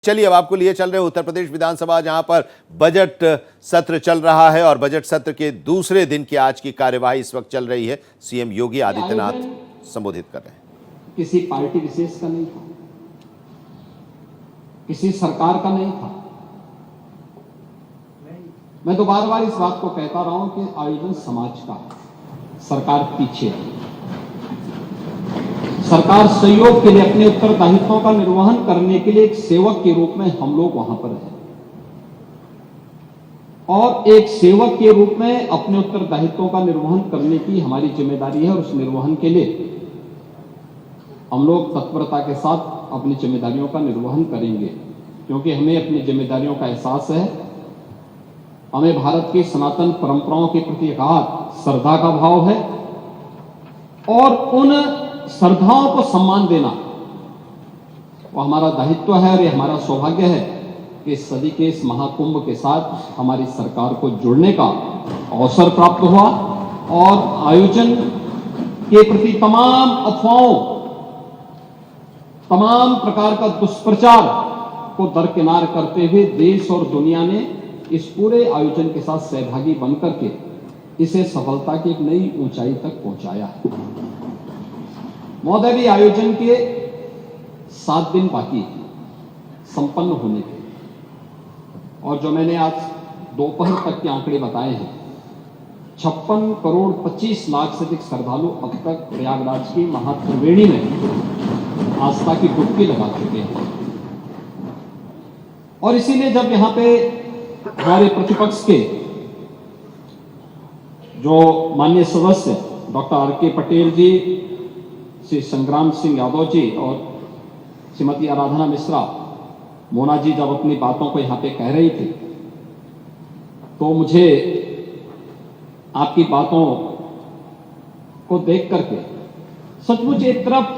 चलिए अब आपको लिए चल रहे उत्तर प्रदेश विधानसभा, जहां पर बजट सत्र चल रहा है और बजट सत्र के दूसरे दिन की आज की कार्यवाही इस वक्त चल रही है। सीएम योगी आदित्यनाथ संबोधित कर रहे हैं। किसी पार्टी विशेष का नहीं था, किसी सरकार का नहीं था। मैं तो बार बार इस बात को कहता रहा हूं कि आयोजन समाज का है, सरकार पीछे है। सरकार सहयोग के लिए अपने उत्तरदायित्वों का निर्वहन करने के लिए एक सेवक के रूप में हम लोग वहां पर हैं और एक सेवक के रूप में अपने उत्तरदायित्वों का निर्वहन करने की हमारी जिम्मेदारी है और उस निर्वहन के लिए हम लोग तत्परता के साथ अपनी जिम्मेदारियों का निर्वहन करेंगे, क्योंकि हमें अपनी जिम्मेदारियों का एहसास है। हमें भारत की सनातन परंपराओं के प्रति अगाध श्रद्धा का भाव है और उन श्रद्धाओं को सम्मान देना वो हमारा दायित्व है और ये हमारा सौभाग्य है कि इस सदी के इस महाकुंभ के साथ हमारी सरकार को जुड़ने का अवसर प्राप्त हुआ और आयोजन के प्रति तमाम अफवाहों, तमाम प्रकार का दुष्प्रचार को दरकिनार करते हुए देश और दुनिया ने इस पूरे आयोजन के साथ सहभागी बनकर के इसे सफलता की एक नई ऊंचाई तक पहुंचाया है। महोदय, भी आयोजन के 7 दिन बाकी संपन्न होने के और जो मैंने आज दोपहर तक के आंकड़े बताए हैं, 56 करोड़ 25 लाख से अधिक श्रद्धालु अब तक प्रयागराज की महात्रिवेणी में आस्था की डुबकी लगा चुके हैं। और इसीलिए जब यहां पे हमारे प्रतिपक्ष के जो माननीय सदस्य डॉक्टर आर.के. पटेल जी, श्री संग्राम सिंह यादव जी और श्रीमती आराधना मिश्रा मोना जी जब अपनी बातों को यहां पे कह रही थी, तो मुझे आपकी बातों को देख करके सचमुच एक तरफ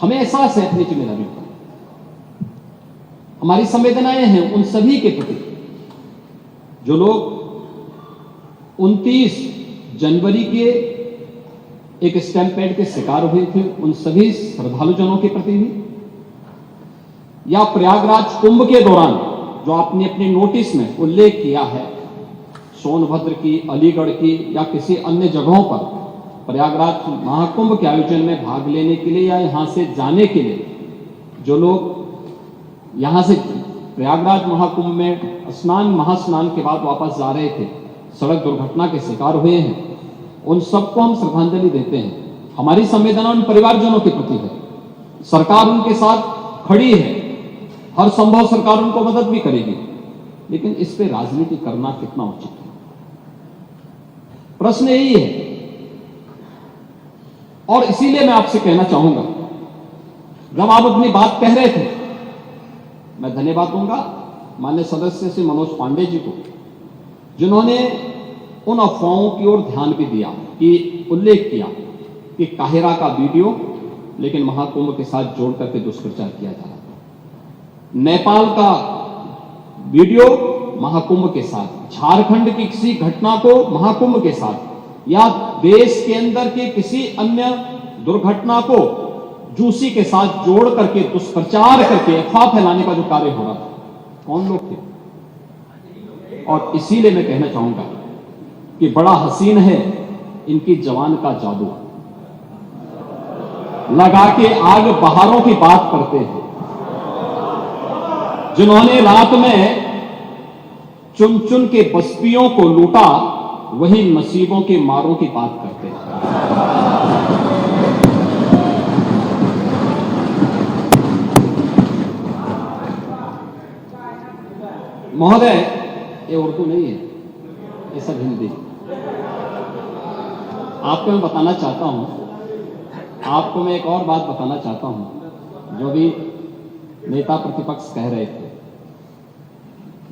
हमें एहसास है अपनी जिम्मेदारियों का, हमारी संवेदनाएं हैं उन सभी के प्रति जो लोग 29 जनवरी के एक स्टैम्पेड के शिकार हुए थे, उन सभी श्रद्धालुजनों के प्रति भी, या प्रयागराज कुंभ के दौरान जो आपने अपने नोटिस में उल्लेख किया है, सोनभद्र की, अलीगढ़ की या किसी अन्य जगहों पर प्रयागराज महाकुंभ के आयोजन में भाग लेने के लिए या यहां से जाने के लिए जो लोग यहां से प्रयागराज महाकुंभ में महास्नान के बाद वापस जा रहे थे, सड़क दुर्घटना के शिकार हुए हैं, उन सबको हम श्रद्धांजलि देते हैं। हमारी संवेदना उन परिवारजनों के प्रति है। सरकार उनके साथ खड़ी है, हर संभव सरकार उनको मदद भी करेगी, लेकिन इस पे राजनीति करना कितना उचित है? प्रश्न यही है। और इसीलिए मैं आपसे कहना चाहूंगा, जब आप अपनी बात कह रहे थे, मैं धन्यवाद दूंगा माननीय सदस्य श्री मनोज पांडे जी को, जिन्होंने उन अफवाहों की ओर ध्यान भी दिया, कि उल्लेख किया कि काहिरा का वीडियो लेकिन महाकुंभ के साथ जोड़ करके दुष्प्रचार किया जा रहा था, नेपाल का वीडियो महाकुंभ के साथ, झारखंड की किसी घटना को महाकुंभ के साथ, या देश के अंदर के किसी अन्य दुर्घटना को जूसी के साथ जोड़ करके दुष्प्रचार करके अफवाह फैलाने का जो कार्य हो रहा था, कौन लोग थे? और इसीलिए मैं कहना चाहूंगा कि बड़ा हसीन है इनकी जवान का जादू, लगा के आग बहारों की बात करते हैं। जिन्होंने रात में चुन चुन के बस्तियों को लूटा, वही नसीबों के मारों की बात करते हैं। महोदय, ये उर्दू नहीं है, ये सब हिंदी। आपको मैं बताना चाहता हूं, आपको मैं एक और बात बताना चाहता हूं, जो भी नेता प्रतिपक्ष कह रहे थे,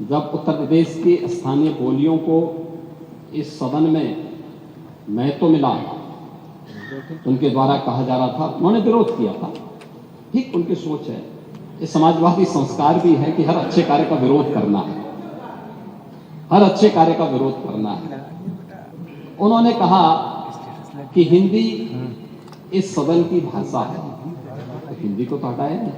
जब उत्तर प्रदेश की स्थानीय बोलियों को इस सदन में महत्व मिला, उनके द्वारा कहा जा रहा था, उन्होंने विरोध किया था। ठीक उनकी सोच है, ये समाजवादी संस्कार भी है कि हर अच्छे कार्य का विरोध करना है, हर अच्छे कार्य का विरोध करना है। उन्होंने कहा कि हिंदी इस सदन की भाषा है, तो हिंदी को तो हटाया नहीं।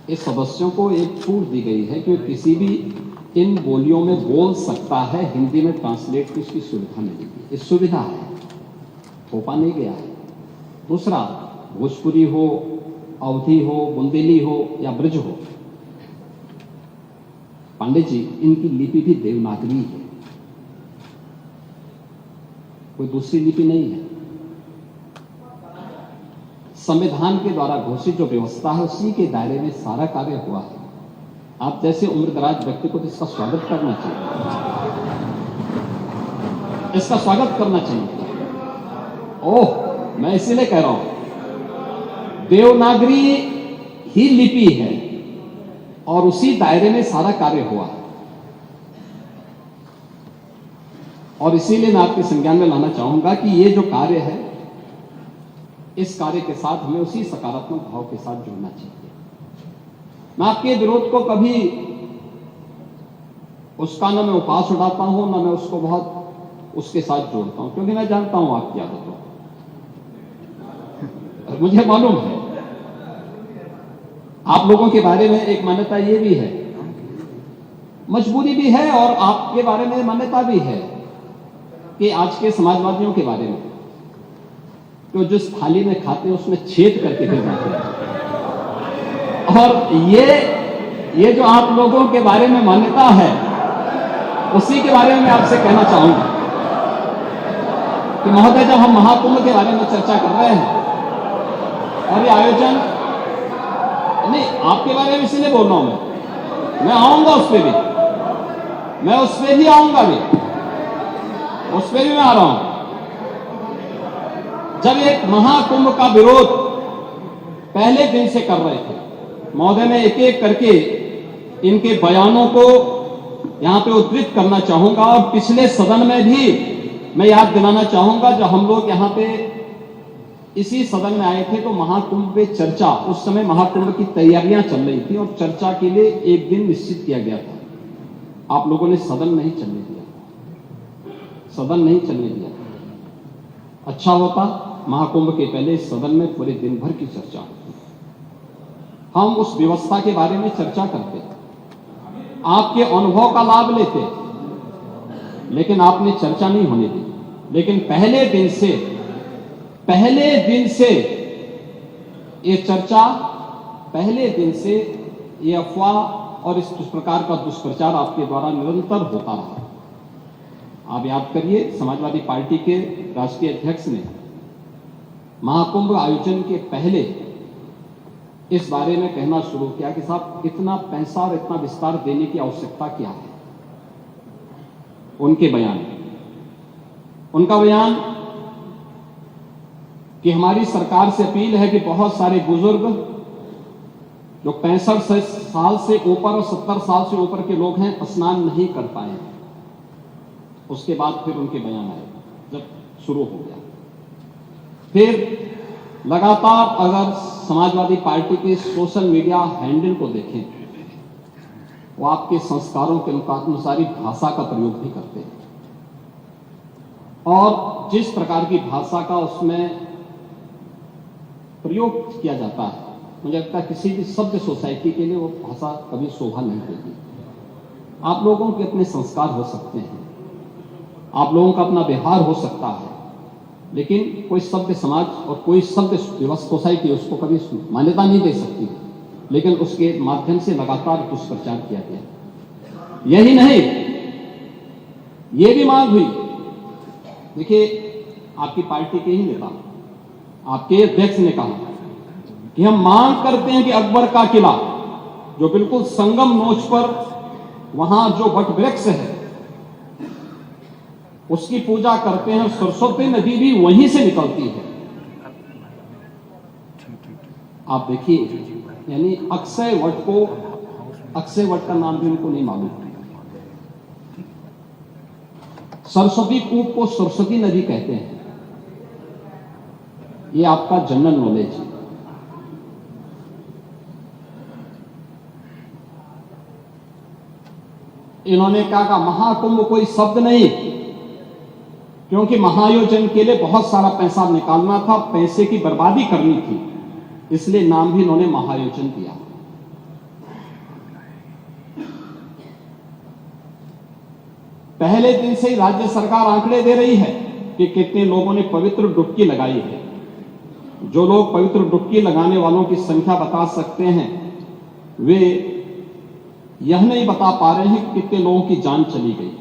इस सदस्यों को एक छूट दी गई है कि किसी भी इन बोलियों में बोल सकता है, हिंदी में ट्रांसलेट की उसकी सुविधा मिलेगी। इस सुविधा है, थोपा नहीं गया है। दूसरा, भोजपुरी हो, अवधी हो, बुंदेली हो या ब्रज हो, पांडे जी इनकी लिपि भी देवनागरी है, कोई दूसरी लिपि नहीं है। संविधान के द्वारा घोषित जो व्यवस्था है उसी के दायरे में सारा कार्य हुआ है। आप जैसे उम्रदराज व्यक्ति को तो इसका स्वागत करना चाहिए, इसका स्वागत करना चाहिए। ओह, मैं इसीलिए कह रहा हूं, देवनागरी ही लिपि है और उसी दायरे में सारा कार्य हुआ है। और इसीलिए मैं आपके संज्ञान में लाना चाहूंगा कि ये जो कार्य है, इस कार्य के साथ हमें उसी सकारात्मक भाव के साथ जुड़ना चाहिए। मैं आपके विरोध को कभी उसका न मैं उपास उड़ाता हूं, न मैं उसको बहुत उसके साथ जोड़ता हूं, क्योंकि मैं जानता हूं आपकी आदतों को। मुझे मालूम है आप लोगों के बारे में एक मान्यता ये भी है, मजबूरी भी है, और आपके बारे में मान्यता भी है कि आज के समाजवादियों के बारे में तो जिस थाली में खाते हैं उसमें छेद करके फिर जाते हैं। और ये जो आप लोगों के बारे में मान्यता है, उसी के बारे में मैं आपसे कहना चाहूंगा कि महोदय, जब हम महाकुंभ के बारे में चर्चा कर रहे हैं और ये आयोजन, नहीं आपके बारे में इसलिए बोल रहा हूं, मैं आऊंगा उस पर भी, मैं उस पर भी आऊंगा भी, उस पर भी मैं आ रहा हूं। जब एक महाकुंभ का विरोध पहले दिन से कर रहे थे, महोदय मैं एक एक करके इनके बयानों को यहां पे उद्धृत करना चाहूंगा, और पिछले सदन में भी मैं याद दिलाना चाहूंगा, जब हम लोग यहां पे इसी सदन में आए थे तो महाकुंभ पे चर्चा, उस समय महाकुंभ की तैयारियां चल रही थी और चर्चा के लिए एक दिन निश्चित किया गया था। आप लोगों ने सदन नहीं चलने दिया, सदन नहीं चलने दिया। अच्छा होता महाकुंभ के पहले सदन में पूरे दिन भर की चर्चा होती, हम उस व्यवस्था के बारे में चर्चा करते, आपके अनुभव का लाभ लेते, लेकिन आपने चर्चा नहीं होने दी। लेकिन पहले दिन से ये चर्चा, पहले दिन से ये अफवाह और इस प्रकार का दुष्प्रचार आपके द्वारा निरंतर होता रहा। आप याद करिए, समाजवादी पार्टी के राष्ट्रीय अध्यक्ष ने महाकुंभ आयोजन के पहले इस बारे में कहना शुरू किया कि साहब इतना पैसा और इतना विस्तार देने की आवश्यकता क्या है। उनका बयान कि हमारी सरकार से अपील है कि बहुत सारे बुजुर्ग जो 65 साल से ऊपर और 70 साल से ऊपर के लोग हैं स्नान नहीं कर पाए। उसके बाद फिर उनके बयान आए, जब शुरू हो गया, फिर लगातार अगर समाजवादी पार्टी के सोशल मीडिया हैंडल को देखें, वो आपके संस्कारों के अनुसारी भाषा का प्रयोग भी करते हैं, और जिस प्रकार की भाषा का उसमें प्रयोग किया जाता है, मुझे लगता है किसी भी सभ्य सोसाइटी के लिए वो भाषा कभी शोभा नहीं देगी। आप लोगों के अपने संस्कार हो सकते हैं, आप लोगों का अपना व्यवहार हो सकता है, लेकिन कोई सभ्य समाज और कोई सभ्य सोसाइटी उसको कभी मान्यता नहीं दे सकती। लेकिन उसके माध्यम से लगातार दुष्प्रचार किया गया। यही नहीं, ये भी मांग हुई, देखिए आपकी पार्टी के ही नेता, आपके अध्यक्ष ने कहा कि हम मांग करते हैं कि अकबर का किला जो बिल्कुल संगम नोच पर वहां जो वट वृक्ष है उसकी पूजा करते हैं, सरस्वती नदी भी वहीं से निकलती है। आप देखिए, यानी अक्षय वट का नाम भी उनको नहीं मालूम। सरस्वती कूप को सरस्वती नदी कहते हैं। ये आपका जनरल नॉलेज है। इन्होंने कहा महाकुंभ कोई शब्द नहीं, क्योंकि महाआयोजन के लिए बहुत सारा पैसा निकालना था, पैसे की बर्बादी करनी थी, इसलिए नाम भी इन्होंने महाआयोजन दिया। पहले दिन से ही राज्य सरकार आंकड़े दे रही है कि कितने लोगों ने पवित्र डुबकी लगाई है। जो लोग पवित्र डुबकी लगाने वालों की संख्या बता सकते हैं, वे यह नहीं बता पा रहे हैं कि कितने लोगों की जान चली गई।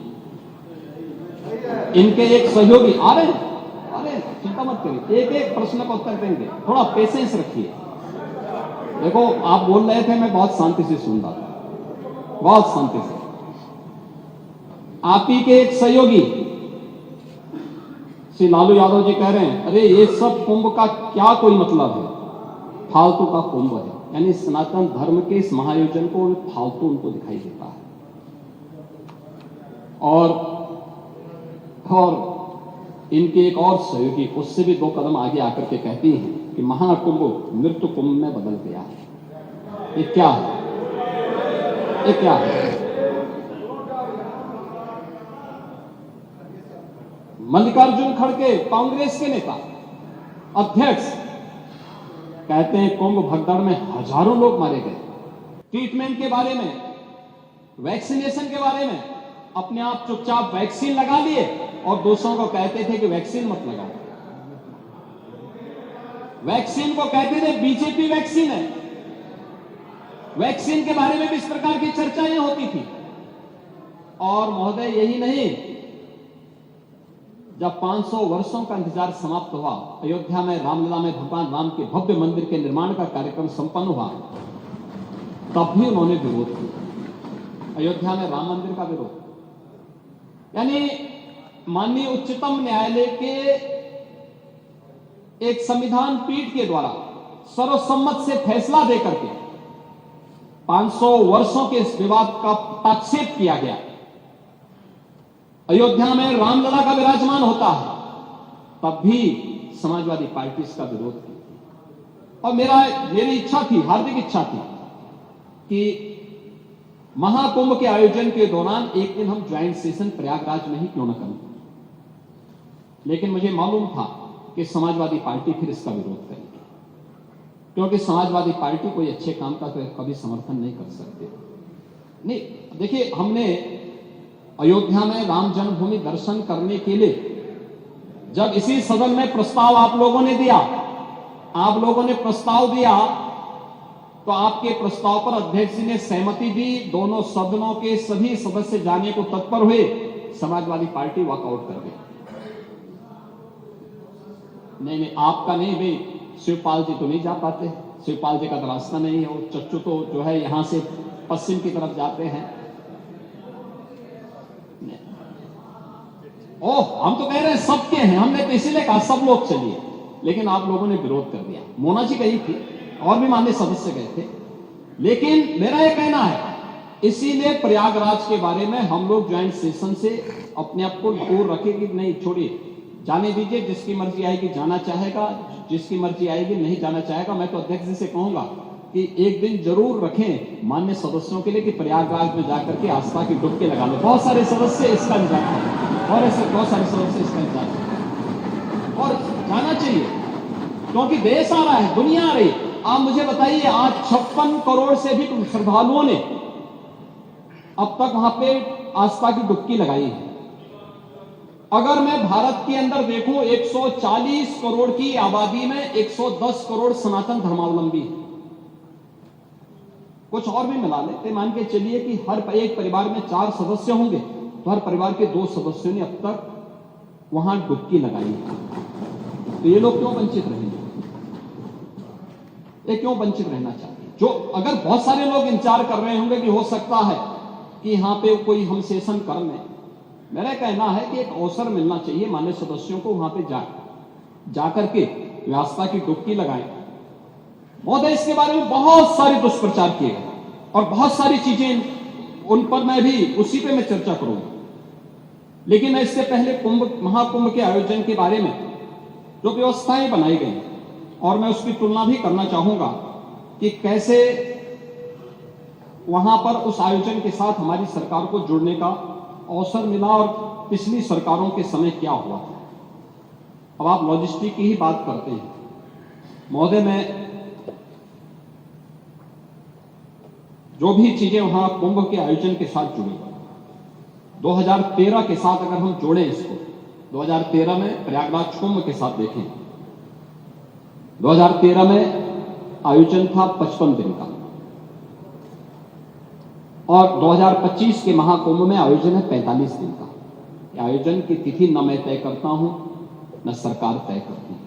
इनके एक सहयोगी आ रहे हैं, चिंता मत करिए, एक एक प्रश्न का उत्तर देंगे, थोड़ा पेशेंस रखिए। देखो, आप बोल रहे थे, मैं बहुत शांति से सुन रहा था, बहुत शांति से। आप ही के एक सहयोगी श्री लालू यादव जी कह रहे हैं, अरे ये सब कुंभ का क्या कोई मतलब है, फालतू का कुंभ है। यानी सनातन धर्म के इस महायोजन को फालतू उनको दिखाई देता है। और इनके एक और सहयोगी उससे भी 2 कदम आगे आकर के कहती हैं कि महाकुंभ मृत्यु कुंभ में बदल गया है। ये क्या है? ये क्या है? मल्लिकार्जुन खड़गे, कांग्रेस के नेता, अध्यक्ष, कहते हैं कुंभ भगदड़ में हजारों लोग मारे गए। ट्रीटमेंट के बारे में, वैक्सीनेशन के बारे में अपने आप चुपचाप वैक्सीन लगा लिए और दूसरों को कहते थे कि वैक्सीन मत लगाओ। वैक्सीन को कहते थे बीजेपी वैक्सीन है। वैक्सीन के बारे में भी इस प्रकार की चर्चाएं होती थी। और महोदय, यही नहीं, जब 500 वर्षों का इंतजार समाप्त हुआ, अयोध्या में रामलला में भगवान राम के भव्य मंदिर के निर्माण का कार्यक्रम संपन्न हुआ, तब भी उन्होंने विरोध किया, अयोध्या में राम मंदिर का विरोध। यानी माननीय उच्चतम न्यायालय के एक संविधान पीठ के द्वारा सर्वसम्मत से फैसला देकर के 500 वर्षों के इस विवाद का हस्तक्षेप किया गया। अयोध्या में रामलला का विराजमान होता है, तब भी समाजवादी पार्टी इसका विरोध की। और मेरी इच्छा थी, हार्दिक इच्छा थी कि महाकुंभ के आयोजन के दौरान एक दिन हम ज्वाइंट सेशन प्रयागराज में ही क्यों न करें, लेकिन मुझे मालूम था कि समाजवादी पार्टी फिर इसका विरोध करेगी, क्योंकि समाजवादी पार्टी कोई अच्छे काम का कभी समर्थन नहीं कर सकते। नहीं, देखिए, हमने अयोध्या में राम जन्मभूमि दर्शन करने के लिए जब इसी सदन में प्रस्ताव आप लोगों ने दिया, तो आपके प्रस्ताव पर अध्यक्ष जी ने सहमति दी, दोनों सदनों के सभी सदस्य जाने को तत्पर हुए, समाजवादी पार्टी वॉकआउट कर गई। नहीं, आपका नहीं भाई, शिवपाल जी तो नहीं जा पाते, शिवपाल जी का तो रास्ता नहीं है, वो चच्चू तो जो है यहां से पश्चिम की तरफ जाते हैं। हम तो कह रहे हैं सबके हैं, हमने तो इसीलिए कहा सब लोग चलिए, लेकिन आप लोगों ने विरोध कर दिया। मोना जी गई थी और भी माननीय सदस्य गए थे, लेकिन मेरा यह कहना है, इसीलिए प्रयागराज के बारे में हम लोग ज्वाइंट सेशन से अपने आप को दूर रखेंगे। नहीं, छोड़िए, जाने दीजिए, जिसकी मर्जी आएगी जाना चाहेगा, जिसकी मर्जी आएगी नहीं जाना चाहेगा। मैं तो अध्यक्ष जी से कहूंगा कि एक दिन जरूर रखें मान्य सदस्यों के लिए कि प्रयागराज में जाकर के आस्था की डुबकी लगा लें। बहुत सारे सदस्य इसका इंतजार करें, और ऐसे बहुत सारे सदस्य इसका इंतजार करें, और जाना चाहिए, क्योंकि देश आ रहा है, दुनिया आ रही है। आप मुझे बताइए, आज 56 करोड़ से भी श्रद्धालुओं ने अब तक वहां पे आस्था की डुबकी लगाई है। अगर मैं भारत के अंदर देखूं, 140 करोड़ की आबादी में 110 करोड़ सनातन धर्मावलंबी है। कुछ और भी मिला लेते, मान के चलिए कि हर एक परिवार में 4 सदस्य होंगे, तो हर परिवार के 2 सदस्यों ने अब तक वहां डुबकी लगाई है। तो ये लोग क्यों वंचित रहेंगे? ये क्यों वंचित रहना चाहते हैं? जो अगर बहुत सारे लोग इंतजार कर रहे होंगे कि हो सकता है कि यहां पे कोई हम सेशन कर लें, मेरा कहना है कि एक अवसर मिलना चाहिए मान्य सदस्यों को, वहां पे जाकर के आस्था की डुबकी लगाएं। महोदय, इसके बारे में बहुत सारे दुष्प्रचार किए गए और बहुत सारी चीजें, उन पर मैं भी उसी पे मैं चर्चा करूंगा। लेकिन मैं इससे पहले महाकुंभ के आयोजन के बारे में जो व्यवस्थाएं बनाई गई, और मैं उसकी तुलना भी करना चाहूंगा कि कैसे वहां पर उस आयोजन के साथ हमारी सरकार को जुड़ने का अवसर मिला और पिछली सरकारों के समय क्या हुआ था। अब आप लॉजिस्टिक की ही बात करते हैं महोदय, मैं जो भी चीजें वहां कुंभ के आयोजन के साथ जुड़ी, 2013 के साथ अगर हम जोड़ें इसको, 2013 में प्रयागराज कुंभ के साथ देखें, 2013 में आयोजन था 55 दिन का और 2025 के महाकुंभ में आयोजन है 45 दिन का। ये आयोजन की तिथि न मैं तय करता हूं, न सरकार तय करती है।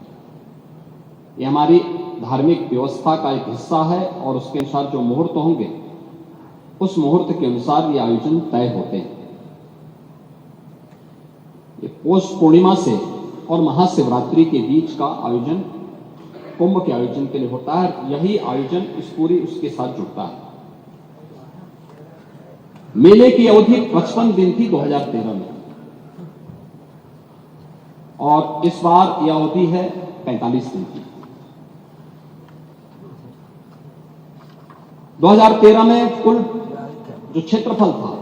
ये हमारी धार्मिक व्यवस्था का एक हिस्सा है और उसके अनुसार जो मुहूर्त होंगे उस मुहूर्त के अनुसार ये आयोजन तय होते हैं। ये पौष पूर्णिमा से और महाशिवरात्रि के बीच का आयोजन कुंभ के आयोजन के लिए होता है। यही आयोजन इस पूरी उसके साथ जुड़ता है। मेले की अवधि 55 दिन थी 2013 में और इस बार यह अवधि है 45 दिन की। 2013 में कुल जो क्षेत्रफल था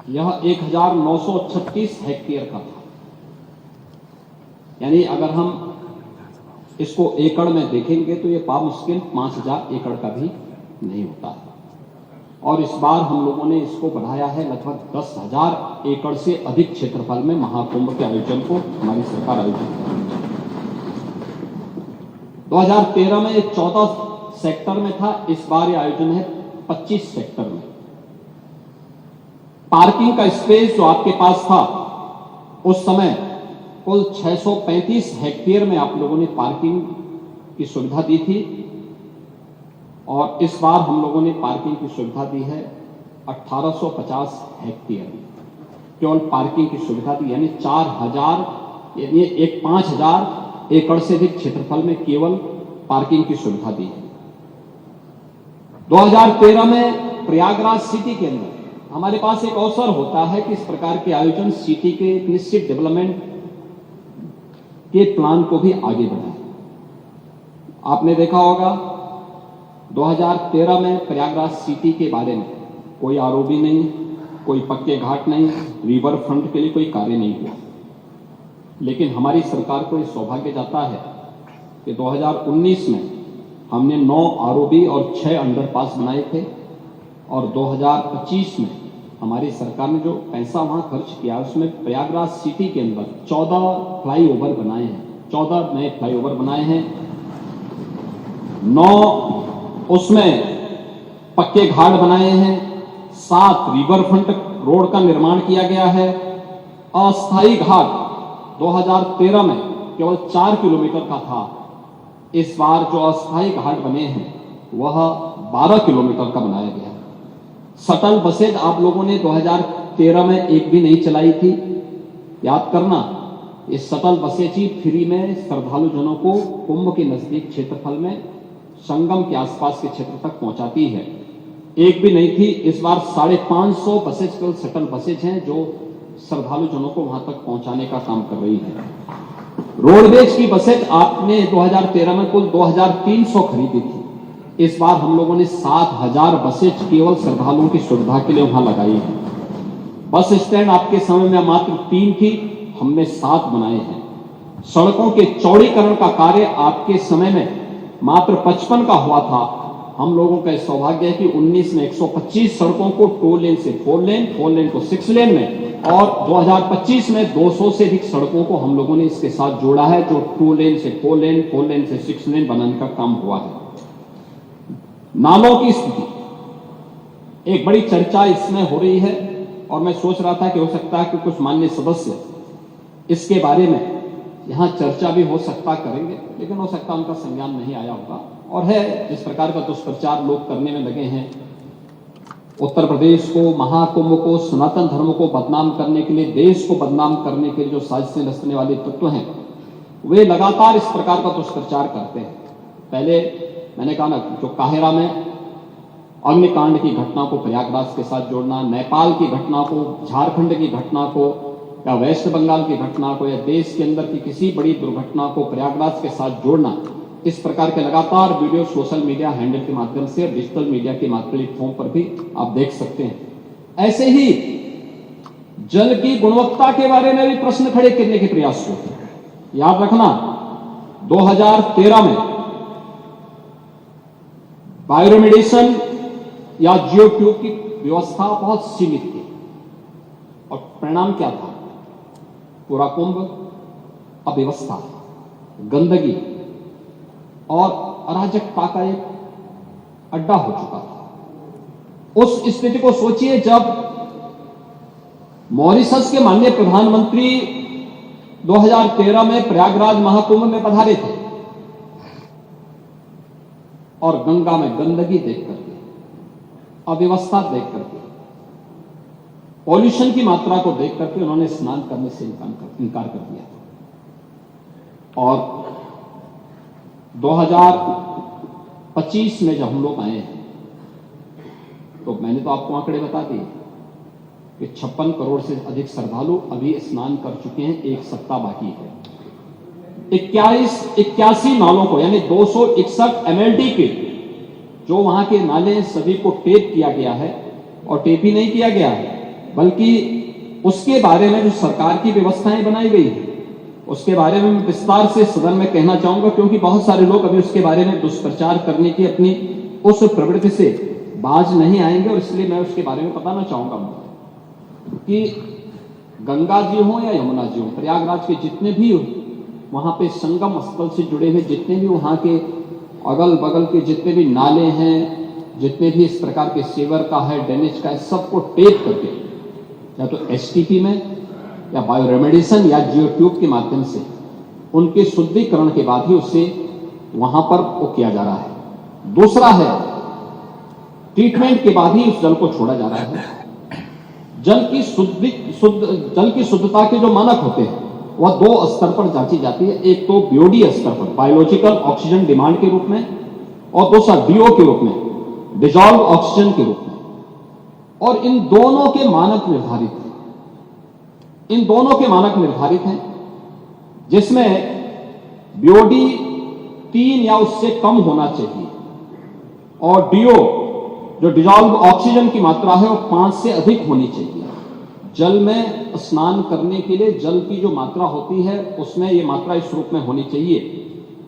यह 1936 हेक्टेयर का था। यानी अगर हम इसको एकड़ में देखेंगे तो ये मुश्किल 5000 एकड़ का भी नहीं होता है। और इस बार हम लोगों ने इसको बढ़ाया है लगभग 10,000 एकड़ से अधिक क्षेत्रफल में महाकुंभ के आयोजन को हमारी सरकार आयोजित कर रही है। 2013 में 14 सेक्टर में था, इस बार यह आयोजन है 25 सेक्टर में। पार्किंग का स्पेस जो आपके पास था उस समय कुल 635 हेक्टेयर में आप लोगों ने पार्किंग की सुविधा दी थी और इस बार हम लोगों ने पार्किंग की सुविधा दी है 1850 हेक्टेयर में। केवल पार्किंग की सुविधा दी यानी 4000 यानी 5000 एकड़ से अधिक क्षेत्रफल में केवल पार्किंग की सुविधा दी है। 2013 में प्रयागराज सिटी के अंदर हमारे पास एक अवसर होता है कि इस प्रकार के आयोजन सिटी के एक निश्चित डेवलपमेंट के प्लान को भी आगे बढ़ाएं। आपने देखा होगा 2013 में प्रयागराज सिटी के बारे में कोई आरओबी नहीं, कोई पक्के घाट नहीं, रिवर फ्रंट के लिए कोई कार्य नहीं हुआ। लेकिन हमारी सरकार को यह सौभाग्य जाता है कि 2019 में हमने 9 आरओबी और 6 अंडरपास बनाए थे और 2025 में हमारी सरकार ने जो पैसा वहां खर्च किया उसमें प्रयागराज सिटी के अंदर 14 फ्लाईओवर बनाए हैं, 14 नए फ्लाईओवर बनाए हैं, 9 उसमें पक्के घाट बनाए हैं, 7 रिवर फ्रंट रोड का निर्माण किया गया है। अस्थायी घाट 2013 में केवल 4 किलोमीटर का था, इस बार जो अस्थायी घाट बने हैं वह 12 किलोमीटर का बनाया गया। शटल बसेज आप लोगों ने 2013 में एक भी नहीं चलाई थी, याद करना। ये शटल बसेज ही फ्री में श्रद्धालु जनों को कुंभ के नजदीक क्षेत्रफल में संगम के आसपास के क्षेत्र तक पहुंचाती है, एक भी नहीं थी। इस बार 550 बसेज केवल शटल बसेज हैं जो श्रद्धालु जनों को वहां तक पहुंचाने का काम कर रही है। रोडवेज की बसेज आपने 2013 में कुल 2300 खरीदी थी, इस बार हम लोगों ने 7000 बसेज केवल श्रद्धालुओं की सुविधा के लिए वहां लगाई है। बस स्टैंड आपके समय में मात्र 3 थी, हमने 7 बनाए हैं। सड़कों के चौड़ीकरण का कार्य आपके समय में मात्र 55 का हुआ था, हम लोगों का सौभाग्य है कि 19 में 125 सड़कों को 2 लेन से 4 लेन, 4 लेन को 6 लेन में और 2025 में 200 से अधिक सड़कों को हम लोगों ने इसके साथ जोड़ा है, जो 2 लेन से 4 लेन, 4 लेन से 6 लेन बनाने का काम हुआ है। नालों की स्थिति एक बड़ी चर्चा इसमें हो रही है और मैं सोच रहा था कि हो सकता है कि कुछ माननीय सदस्य इसके बारे में यहां चर्चा भी हो सकता करेंगे, लेकिन हो सकता उनका संज्ञान नहीं आया होगा। और है जिस प्रकार का दुष्प्रचार लोग करने में लगे हैं, उत्तर प्रदेश को, महाकुंभ को, सनातन धर्म को बदनाम करने के लिए, देश को बदनाम करने के लिए जो साजिशें रचने वाले तत्व हैं वे लगातार इस प्रकार का दुष्प्रचार करते हैं। पहले मैंने कहा ना, जो काहिरा में अग्निकांड की घटना को प्रयागराज के साथ जोड़ना, नेपाल की घटना को, झारखंड की घटना को या वेस्ट बंगाल की घटना को या देश के अंदर की किसी बड़ी दुर्घटना को प्रयागराज के साथ जोड़ना, इस प्रकार के लगातार वीडियो सोशल मीडिया हैंडल के माध्यम से और डिजिटल मीडिया के प्लेटफॉर्म पर भी आप देख सकते हैं। ऐसे ही जल की गुणवत्ता के बारे में भी प्रश्न खड़े करने के प्रयास हुए। याद रखना 2013 में बायोरेमेडिएशन या जियो ट्यूब की व्यवस्था बहुत सीमित थी। और परिणाम क्या था? पूरा कुंभ अव्यवस्था, गंदगी और अराजकता का एक अड्डा हो चुका था। उस स्थिति को सोचिए जब मॉरिशस के माननीय प्रधानमंत्री 2013 में प्रयागराज महाकुंभ में पधारे थे और गंगा में गंदगी देख करके, अव्यवस्था देख करके, पॉल्यूशन की मात्रा को देख करके उन्होंने स्नान करने से इनकार कर दिया। और 2025 में जब हम लोग आए हैं तो मैंने तो आपको आंकड़े बता दिए कि 56 करोड़ से अधिक श्रद्धालु अभी स्नान कर चुके हैं, एक सप्ताह बाकी है। 81 नालों को यानी 261 MLD के जो वहां के नाले सभी को टेप किया गया है, और टेप ही नहीं किया गया है बल्कि उसके बारे में जो सरकार की व्यवस्थाएं बनाई गई है उसके बारे में मैं विस्तार से सदन में कहना चाहूंगा, क्योंकि बहुत सारे लोग अभी उसके बारे में दुष्प्रचार करने की अपनी उस प्रवृत्ति से बाज नहीं आएंगे, और इसलिए मैं उसके बारे में बताना चाहूंगा कि गंगा जी हो या यमुना जी हो, प्रयागराज के जितने भी वहां पे संगम स्थल से जुड़े हुए जितने भी वहां के अगल बगल के जितने भी नाले हैं, जितने भी इस प्रकार के सीवर का है, ड्रेनेज का है, सबको टेप करके या तो STP में या बायो रेमेडिएशन या जियो ट्यूब के माध्यम से उनके शुद्धिकरण के बाद ही उसे वहां पर वो किया जा रहा है। दूसरा है ट्रीटमेंट के बाद ही उस जल को छोड़ा जा रहा है। जल की शुद्धता के जो मानक होते हैं वह 2 स्तर पर जांची जाती है। एक तो BOD स्तर पर, बायोलॉजिकल ऑक्सीजन डिमांड के रूप में, और दूसरा DO के रूप में, डिजॉल्व ऑक्सीजन के रूप में। और इन दोनों के मानक निर्धारित हैं, इन दोनों के मानक निर्धारित हैं, जिसमें BOD 3 या उससे कम होना चाहिए और DO जो डिजॉल्व ऑक्सीजन की मात्रा है वो 5 से अधिक होनी चाहिए। जल में स्नान करने के लिए जल की जो मात्रा होती है उसमें ये मात्रा इस रूप में होनी चाहिए।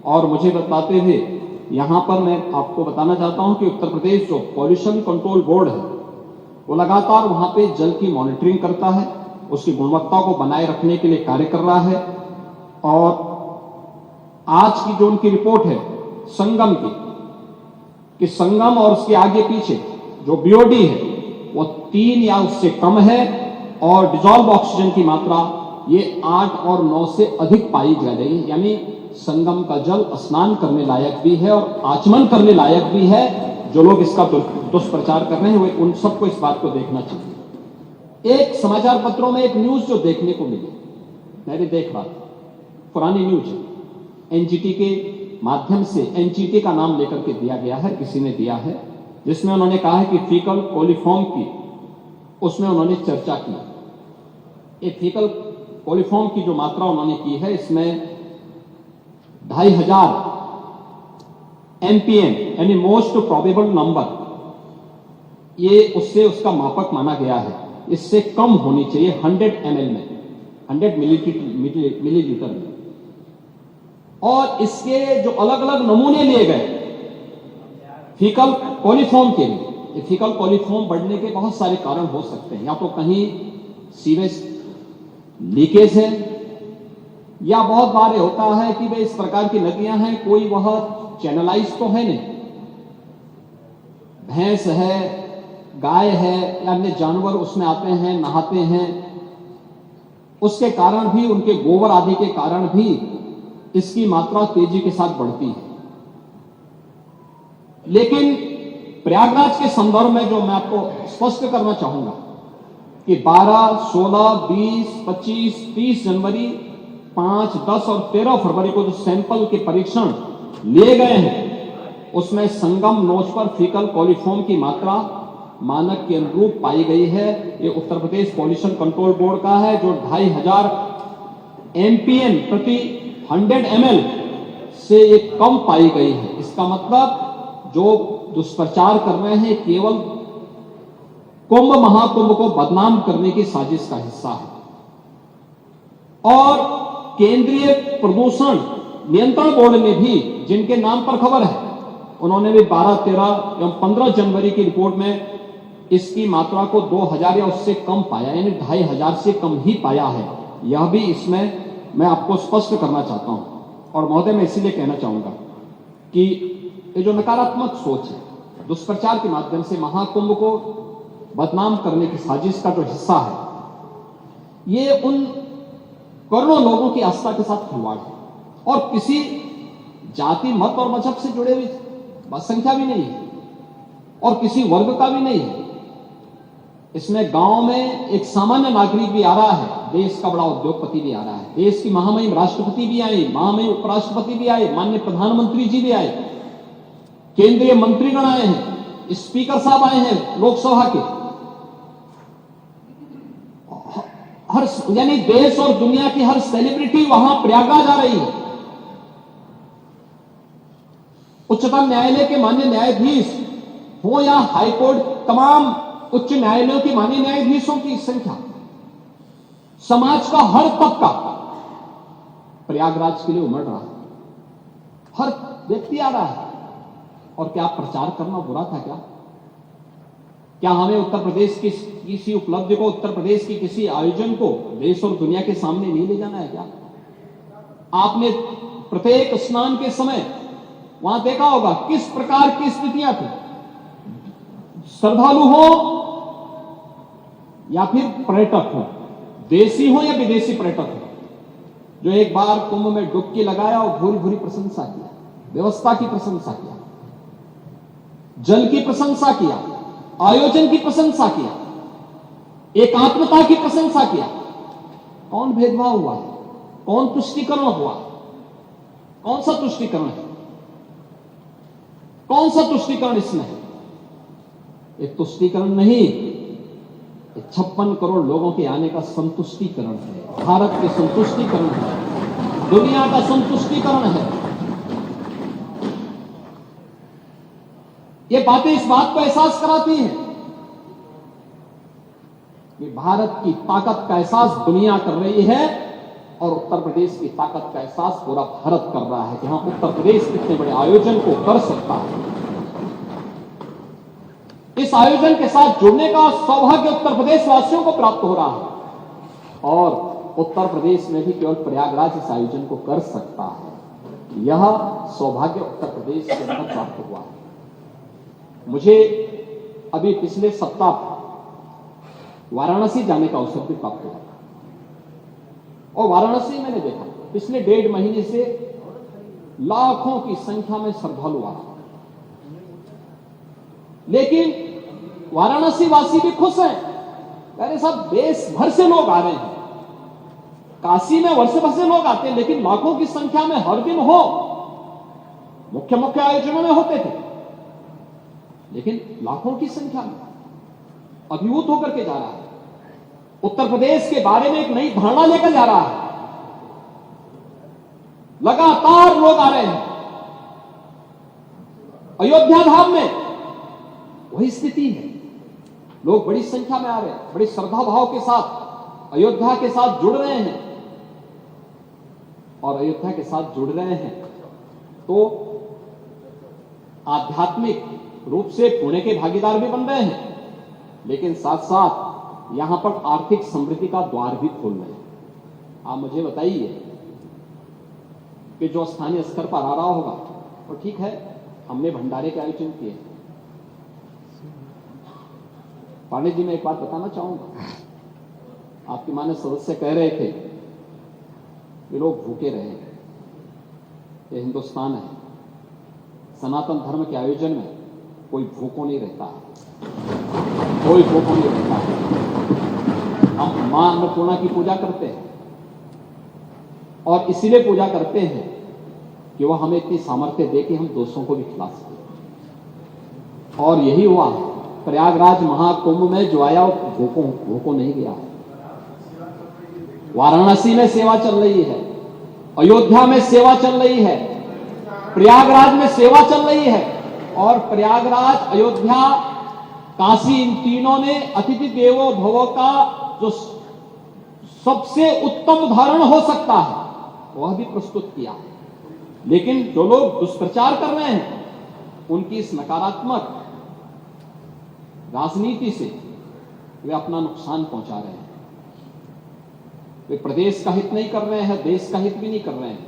और मुझे बताते हुए यहाँ पर मैं आपको बताना चाहता हूँ कि उत्तर प्रदेश जो पॉल्यूशन कंट्रोल बोर्ड है वो लगातार वहाँ पे जल की मॉनिटरिंग करता है, उसकी गुणवत्ता को बनाए रखने के लिए कार्य कर रहा है। और आज की जो उनकी रिपोर्ट है संगम की, कि संगम और उसके आगे पीछे जो BOD है वो 3 या उससे कम है, और डिजॉल्व ऑक्सीजन की मात्रा ये 8 और 9 से अधिक पाई जा रही है। यानी संगम का जल स्नान करने लायक भी है और आचमन करने लायक भी है। जो लोग इसका दुष्प्रचार कर रहे हैं वे उन सबको इस बात को देखना चाहिए। एक समाचार पत्रों में एक न्यूज जो देखने को मिली, मैंने देख रहा था, पुरानी न्यूज है, NGT के माध्यम से, NGT का नाम लेकर के दिया गया है, किसी ने दिया है, जिसमें उन्होंने कहा है कि फीकल कोलिफॉर्म की उसमें उन्होंने चर्चा की। ये फीकल कोलिफॉर्म की जो मात्रा उन्होंने की है इसमें 2500 MPM यानी मोस्ट प्रोबेबल नंबर, ये उससे उसका मापक माना गया है। इससे कम होनी चाहिए 100 ml में, 100 मिलीलीटर में। और इसके जो अलग अलग नमूने लिए गए फीकल कोलिफॉर्म के लिए, ये फीकल कोलिफॉर्म बढ़ने के बहुत सारे कारण हो सकते हैं। या तो कहीं सीवेज लीकेज है, या बहुत बार होता है कि वे इस प्रकार की नदियां हैं, कोई वह चैनलाइज तो है नहीं, भैंस है, गाय है या अन्य जानवर उसमें आते हैं, नहाते हैं, उसके कारण भी, उनके गोबर आदि के कारण भी इसकी मात्रा तेजी के साथ बढ़ती है। लेकिन प्रयागराज के संदर्भ में जो मैं आपको स्पष्ट करना चाहूंगा कि 12, 16, 20, 25, 30 जनवरी, 5, 10 और 13 फरवरी को जो सैंपल के परीक्षण लिए गए हैं उसमें संगम नोच पर फीकल कोलिफॉर्म की मात्रा मानक के अनुरूप पाई गई है। ये Uttar Pradesh pollution control board का है, जो 2500 MPM प्रति 100 ml से ये कम पाई गई है। इसका मतलब जो दुष्प्रचार कर रहे हैं केवल कुंभ महाकुंभ को बदनाम करने की साजिश का हिस्सा है। और केंद्रीय प्रदूषण नियंत्रण बोर्ड ने भी, जिनके नाम पर खबर है, उन्होंने भी 12, 13 एवं 15 जनवरी की रिपोर्ट में इसकी मात्रा को 2000 या उससे कम पाया, यानी 2500 से कम ही पाया है। यह भी इसमें मैं आपको स्पष्ट करना चाहता हूं। और महोदय, मैं इसीलिए कहना चाहूंगा कि ये जो नकारात्मक सोच है, दुष्प्रचार के माध्यम से महाकुंभ को बदनाम करने की साजिश का जो हिस्सा है, ये उन करोड़ों लोगों की आस्था के साथ खिलवाड़ है और किसी जाति, मत और मजहब से जुड़े हुई संख्या भी नहीं है और किसी वर्ग का भी नहीं है। इसमें गांव में एक सामान्य नागरिक भी आ रहा है, देश का बड़ा उद्योगपति भी आ रहा है, देश की महामहिम राष्ट्रपति भी आए, महामहिम उपराष्ट्रपति भी आए, माननीय प्रधानमंत्री जी भी आए, केंद्रीय मंत्रीगण आए हैं, स्पीकर साहब आए हैं लोकसभा के। हर यानी देश और दुनिया की हर सेलिब्रिटी वहां प्रयागराज आ रही है। उच्चतम न्यायालय के माननीय न्यायाधीश हो या हाईकोर्ट, तमाम उच्च न्यायालयों के माननीय न्यायाधीशों की संख्या, समाज का हर तबका प्रयागराज के लिए उमड़ रहा है, हर व्यक्ति आ रहा है। और क्या प्रचार करना बुरा था क्या? क्या हमें उत्तर प्रदेश की किसी उपलब्धि को, उत्तर प्रदेश की किसी आयोजन को देश और दुनिया के सामने नहीं ले जाना है क्या? आपने प्रत्येक स्नान के समय वहां देखा होगा किस प्रकार की स्थितियां थी। श्रद्धालु हो या फिर पर्यटक हो, देशी हो या विदेशी पर्यटक हो, जो एक बार कुंभ में डुबकी लगाया और भूरी भूरी प्रशंसा किया, व्यवस्था की प्रशंसा किया, जल की प्रशंसा किया, आयोजन की प्रशंसा किया, एकात्मता की प्रशंसा किया। कौन भेदभाव हुआ? कौन तुष्टीकरण हुआ? कौन सा तुष्टीकरण है? कौन सा तुष्टीकरण इसमें है? एक तुष्टीकरण नहीं, 56 करोड़ लोगों के आने का संतुष्टीकरण है, भारत के संतुष्टीकरण है, दुनिया का संतुष्टीकरण है। ये बातें इस बात को एहसास कराती हैं कि भारत की ताकत का एहसास दुनिया कर रही है और उत्तर प्रदेश की ताकत का एहसास पूरा भारत कर रहा है कि हाँ, उत्तर प्रदेश कितने बड़े आयोजन को कर सकता है। इस आयोजन के साथ जुड़ने का सौभाग्य उत्तर प्रदेश वासियों को प्राप्त हो रहा है और उत्तर प्रदेश में भी केवल प्रयागराज इस आयोजन को कर सकता है। यह सौभाग्य उत्तर प्रदेश के अंदर प्राप्त हुआ है। मुझे अभी पिछले सप्ताह वाराणसी जाने का अवसर भी प्राप्त हुआ और वाराणसी मैंने देखा पिछले 1.5 महीने से लाखों की संख्या में श्रद्धालु आ रहा, लेकिन वाराणसी वासी भी खुश हैं। अरे साहब, देश भर से लोग आ रहे हैं, काशी में वर्ष भर से लोग आते हैं, लेकिन लाखों की संख्या में हर दिन हो, मुख्य मुख्य आयोजनों में होते थे, लेकिन लाखों की संख्या में अभिभूत होकर के जा रहा है। उत्तर प्रदेश के बारे में एक नई धारणा लेकर जा रहा है। लगातार लोग आ रहे हैं। अयोध्या धाम में वही स्थिति है, लोग बड़ी संख्या में आ रहे हैं, बड़ी श्रद्धा भाव के साथ अयोध्या के साथ जुड़ रहे हैं और अयोध्या के साथ जुड़ रहे हैं तो आध्यात्मिक रूप से पुण्य के भागीदार भी बन रहे हैं, लेकिन साथ साथ यहां पर आर्थिक समृद्धि का द्वार भी खोल रहे हैं। आप मुझे बताइए कि जो स्थानीय स्तर पर आ रहा होगा वो तो ठीक है, हमने भंडारे के आयोजन किए। पांडे जी, मैं एक बात बताना चाहूंगा, आपके माननीय सदस्य कह रहे थे कि लोग भूखे रहे। ये हिंदुस्तान है, सनातन धर्म के आयोजन में कोई भूखों नहीं रहता, कोई भूखों नहीं रहता। हम मां अन्नपूर्णा की पूजा करते हैं और इसीलिए पूजा करते हैं कि वह हमें इतनी सामर्थ्य दे कि हम दोस्तों को भी खिला सकें। और यही हुआ प्रयागराज महाकुंभ में, जो आया वो भूखों नहीं गया। वाराणसी में सेवा चल रही है, अयोध्या में सेवा चल रही है, प्रयागराज में सेवा चल रही है और प्रयागराज, अयोध्या, काशी, इन तीनों ने अतिथि देवो भव का जो सबसे उत्तम उदाहरण हो सकता है वह भी प्रस्तुत किया। लेकिन जो लोग दुष्प्रचार कर रहे हैं उनकी इस नकारात्मक राजनीति से वे अपना नुकसान पहुंचा रहे हैं। वे प्रदेश का हित नहीं कर रहे हैं, देश का हित भी नहीं कर रहे हैं।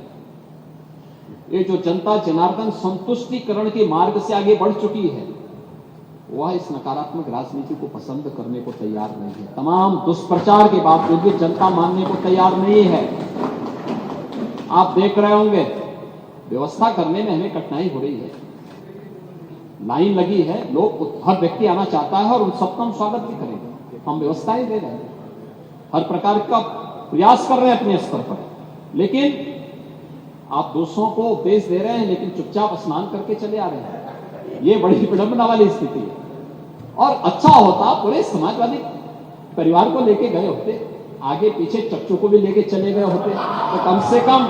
ये जो जनता जनार्दन संतुष्टिकरण के मार्ग से आगे बढ़ चुकी है, वह इस नकारात्मक राजनीति को पसंद करने को तैयार नहीं है। तमाम दुष्प्रचार के बावजूद भी जनता मानने को तैयार नहीं है। आप देख रहे होंगे व्यवस्था करने में हमें कठिनाई हो रही है, लाइन लगी है, लोग हर व्यक्ति आना चाहता है और उन सबका हम स्वागत भी करेंगे। हम व्यवस्थाएं दे रहे हैं, हर प्रकार का प्रयास कर रहे हैं अपने स्तर पर, लेकिन आप दूसरों को उपदेश दे रहे हैं लेकिन चुपचाप स्नान करके चले आ रहे हैं। ये बड़ी विडंबना वाली स्थिति है। और अच्छा होता पूरे समाजवादी परिवार को लेके गए होते, आगे पीछे चच्चू को भी लेके चले गए होते, तो कम से कम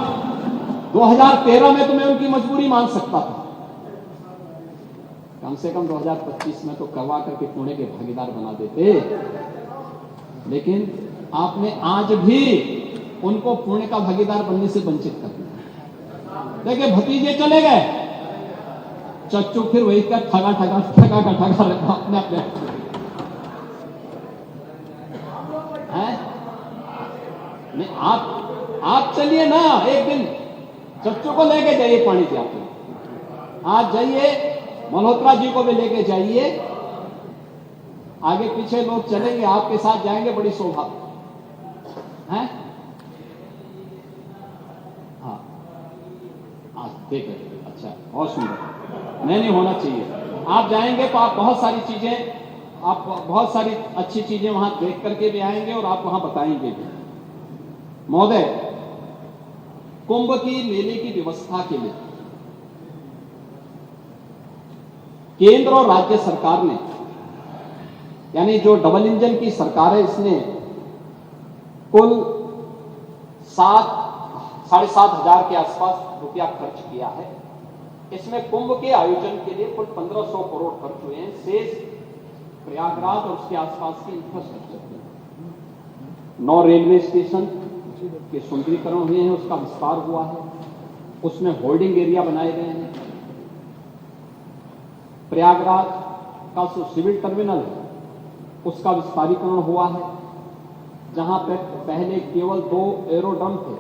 2013 में तो मैं उनकी मजबूरी मान सकता था। कम से कम 2025 में तो करवा करके पुणे के भागीदार बना देते। लेकिन आपने आज भी उनको पुणे का भागीदार बनने से वंचित कर दिया। देखिए भतीजे चले गए, चच्चू फिर वही का ठगा अपने हैं। नहीं, आप चलिए ना, एक दिन चच्चू को लेके जाइए पानी से। आप आज जाइए, मल्होत्रा जी को भी लेके जाइए, आगे पीछे लोग चलेंगे, आपके साथ जाएंगे, बड़ी शोभा है। हाँ, आज देखिए, अच्छा, और सुंदर नहीं होना चाहिए। आप जाएंगे तो आप बहुत सारी अच्छी चीजें वहां देख करके भी आएंगे और आप वहां बताएंगे भी। महोदय, कुंभ की मेले की व्यवस्था के लिए केंद्र और राज्य सरकार ने, यानी जो डबल इंजन की सरकार है, इसने कुल 7,500 के आसपास रुपया खर्च किया है। इसमें कुंभ के आयोजन के लिए कुल 1500 करोड़ खर्च हुए हैं। शेष प्रयागराज और उसके आसपास की इंफ्रास्ट्रक्चर, 9 रेलवे स्टेशन के सुंदरीकरण हुए हैं, उसका विस्तार हुआ है, उसमें होल्डिंग एरिया बनाए गए हैं। प्रयागराज का जो सिविल टर्मिनल है उसका विस्तारीकरण हुआ है। जहां पर पहले केवल 2 एरोड्रम थे,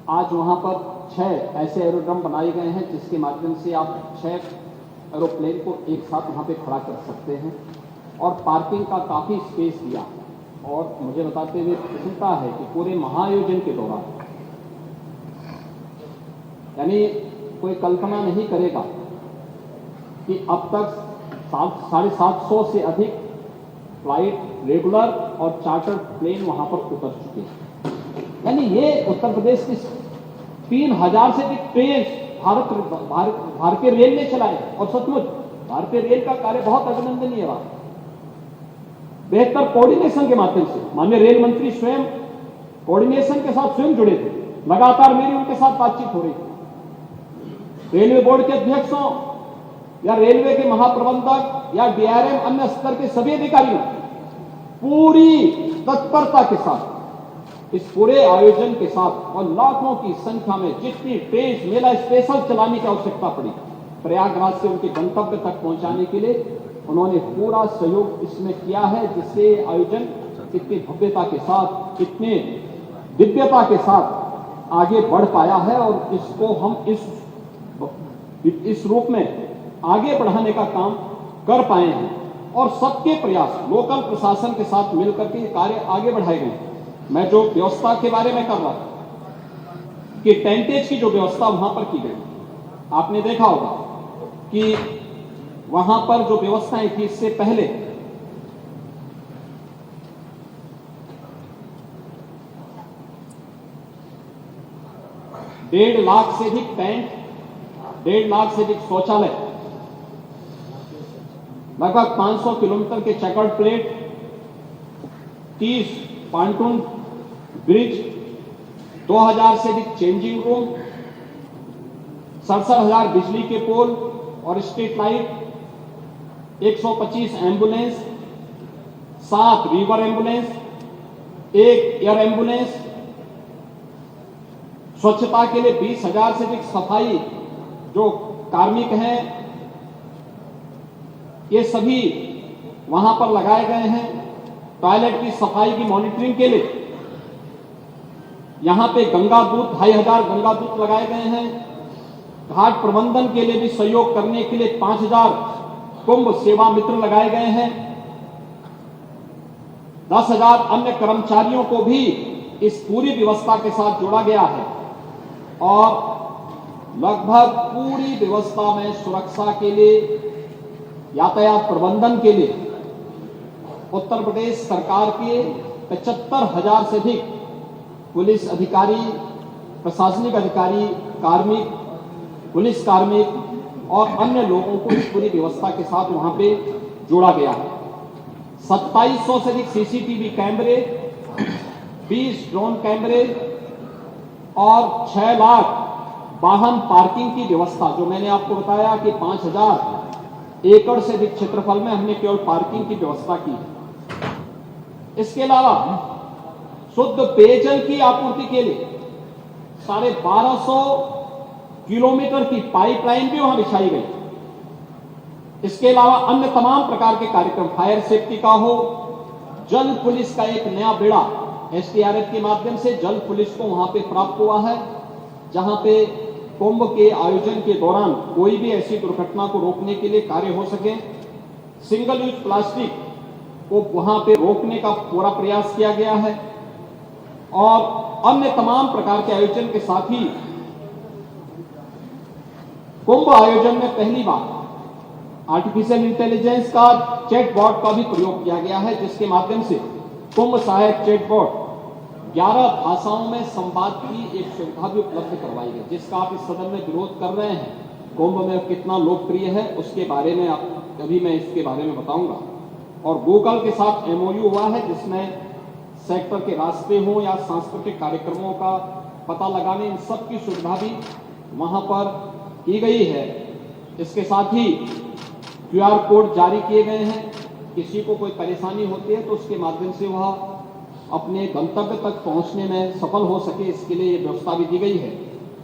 आज वहां पर 6 ऐसे एरोड्रम बनाए गए हैं जिसके माध्यम से आप 6 एरोप्लेन को एक साथ वहां पे खड़ा कर सकते हैं। और पार्किंग का काफी स्पेस दिया। और मुझे बताते हुए प्रसन्नता है कि पूरे महाआयोजन के दौरान, यानी कोई कल्पना नहीं करेगा कि अब तक 750 से अधिक फ्लाइट रेगुलर और चार्टर प्लेन वहां पर उतर चुके हैं। यानी ये उत्तर प्रदेश की 3000 से अधिक ट्रेन भारतीय रेल ने चलाए। और सचमुच भारतीय रेल का कार्य बहुत अभिनंदनीय रहा। बेहतर कोऑर्डिनेशन के माध्यम से माननीय रेल मंत्री स्वयं कोऑर्डिनेशन के साथ स्वयं जुड़े थे। लगातार मेरी उनके साथ बातचीत हो रही थी। रेलवे बोर्ड के अध्यक्षों या रेलवे के महाप्रबंधक या डीआरएम, अन्य स्तर के सभी अधिकारियों पूरी तत्परता के साथ इस पूरे आयोजन के साथ और लाखों की संख्या में जितनी ट्रेन मेला स्पेशल चलाने की आवश्यकता पड़ी, प्रयागराज से उनके गंतव्य तक पहुंचाने के लिए उन्होंने पूरा सहयोग इसमें किया है, जिससे आयोजन इतनी भव्यता के साथ, इतने दिव्यता के साथ आगे बढ़ पाया है। और इसको हम इस रूप में आगे बढ़ाने का काम कर पाए हैं। और सबके प्रयास लोकल प्रशासन के साथ मिलकर के कार्य आगे बढ़ाए गए। मैं जो व्यवस्था के बारे में कर रहा था कि टेंटेज की जो व्यवस्था वहां पर की गई, आपने देखा होगा कि वहां पर जो व्यवस्थाएं थी इससे पहले डेढ़ लाख से अधिक टेंट, 1.5 लाख से अधिक शौचालय, लगभग 500 किलोमीटर के चेकर्ड प्लेट, 30 पांटून ब्रिज, 2000 से अधिक चेंजिंग रूम, 67,000 बिजली के पोल और street light, 125 ambulance, 7 river ambulance, 1 air ambulance, स्वच्छता के लिए 20,000 से अधिक सफाई जो कार्मिक हैं, ये सभी वहां पर लगाए गए हैं। टॉयलेट की सफाई की मॉनिटरिंग के लिए यहां पे गंगा दूत 2500 गंगा दूत लगाए गए हैं। घाट प्रबंधन के लिए भी सहयोग करने के लिए 5000 कुंभ सेवा मित्र लगाए गए हैं। 10,000 अन्य कर्मचारियों को भी इस पूरी व्यवस्था के साथ जोड़ा गया है और लगभग पूरी व्यवस्था में सुरक्षा के लिए, यातायात प्रबंधन के लिए उत्तर प्रदेश सरकार के 75,000 से अधिक पुलिस अधिकारी, प्रशासनिक अधिकारी, कार्मिक, पुलिस कार्मिक और अन्य लोगों को इस पूरी व्यवस्था के साथ वहां पे जोड़ा गया है। 2700 से अधिक सीसीटीवी कैमरे, 20 ड्रोन कैमरे और 6 लाख वाहन पार्किंग की व्यवस्था, जो मैंने आपको बताया कि 5000 एकड़ से अधिक क्षेत्रफल में हमने केवल पार्किंग की व्यवस्था की है। इसके अलावा शुद्ध पेयजल की आपूर्ति के लिए 1250 किलोमीटर की पाइपलाइन भी वहां बिछाई गई। इसके अलावा अन्य तमाम प्रकार के कार्यक्रम, फायर सेफ्टी का हो, जल पुलिस का एक नया बेड़ा एसडीआरएफ के माध्यम से जल पुलिस को वहां पे प्राप्त हुआ है, जहां पे कुंभ के आयोजन के दौरान कोई भी ऐसी दुर्घटना को रोकने के लिए कार्य हो सके। सिंगल यूज प्लास्टिक को वहां पे रोकने का पूरा प्रयास किया गया है और अन्य तमाम प्रकार के आयोजन के साथ ही कुंभ आयोजन में पहली बार आर्टिफिशियल इंटेलिजेंस का चैटबॉट का भी प्रयोग किया गया है, जिसके माध्यम से कुंभ सहायक चैटबॉट 11 भाषाओं में संवाद की एक सुविधा भी उपलब्ध करवाई गई, जिसका आप इस सदन में विरोध कर रहे हैं। कुंभ में कितना लोकप्रिय है उसके बारे में अभी मैं इसके बारे में बताऊंगा। और गूगल के साथ एमओयू हुआ है, जिसमें सेक्टर के रास्ते हो या सांस्कृतिक कार्यक्रमों का पता लगाने, इन सब की सुविधा भी वहां पर की गई है। इसके साथ ही क्यूआर कोड जारी किए गए हैं। किसी को कोई परेशानी होती है तो उसके माध्यम से वह अपने गंतव्य तक पहुंचने में सफल हो सके, इसके लिए ये व्यवस्था भी दी गई है।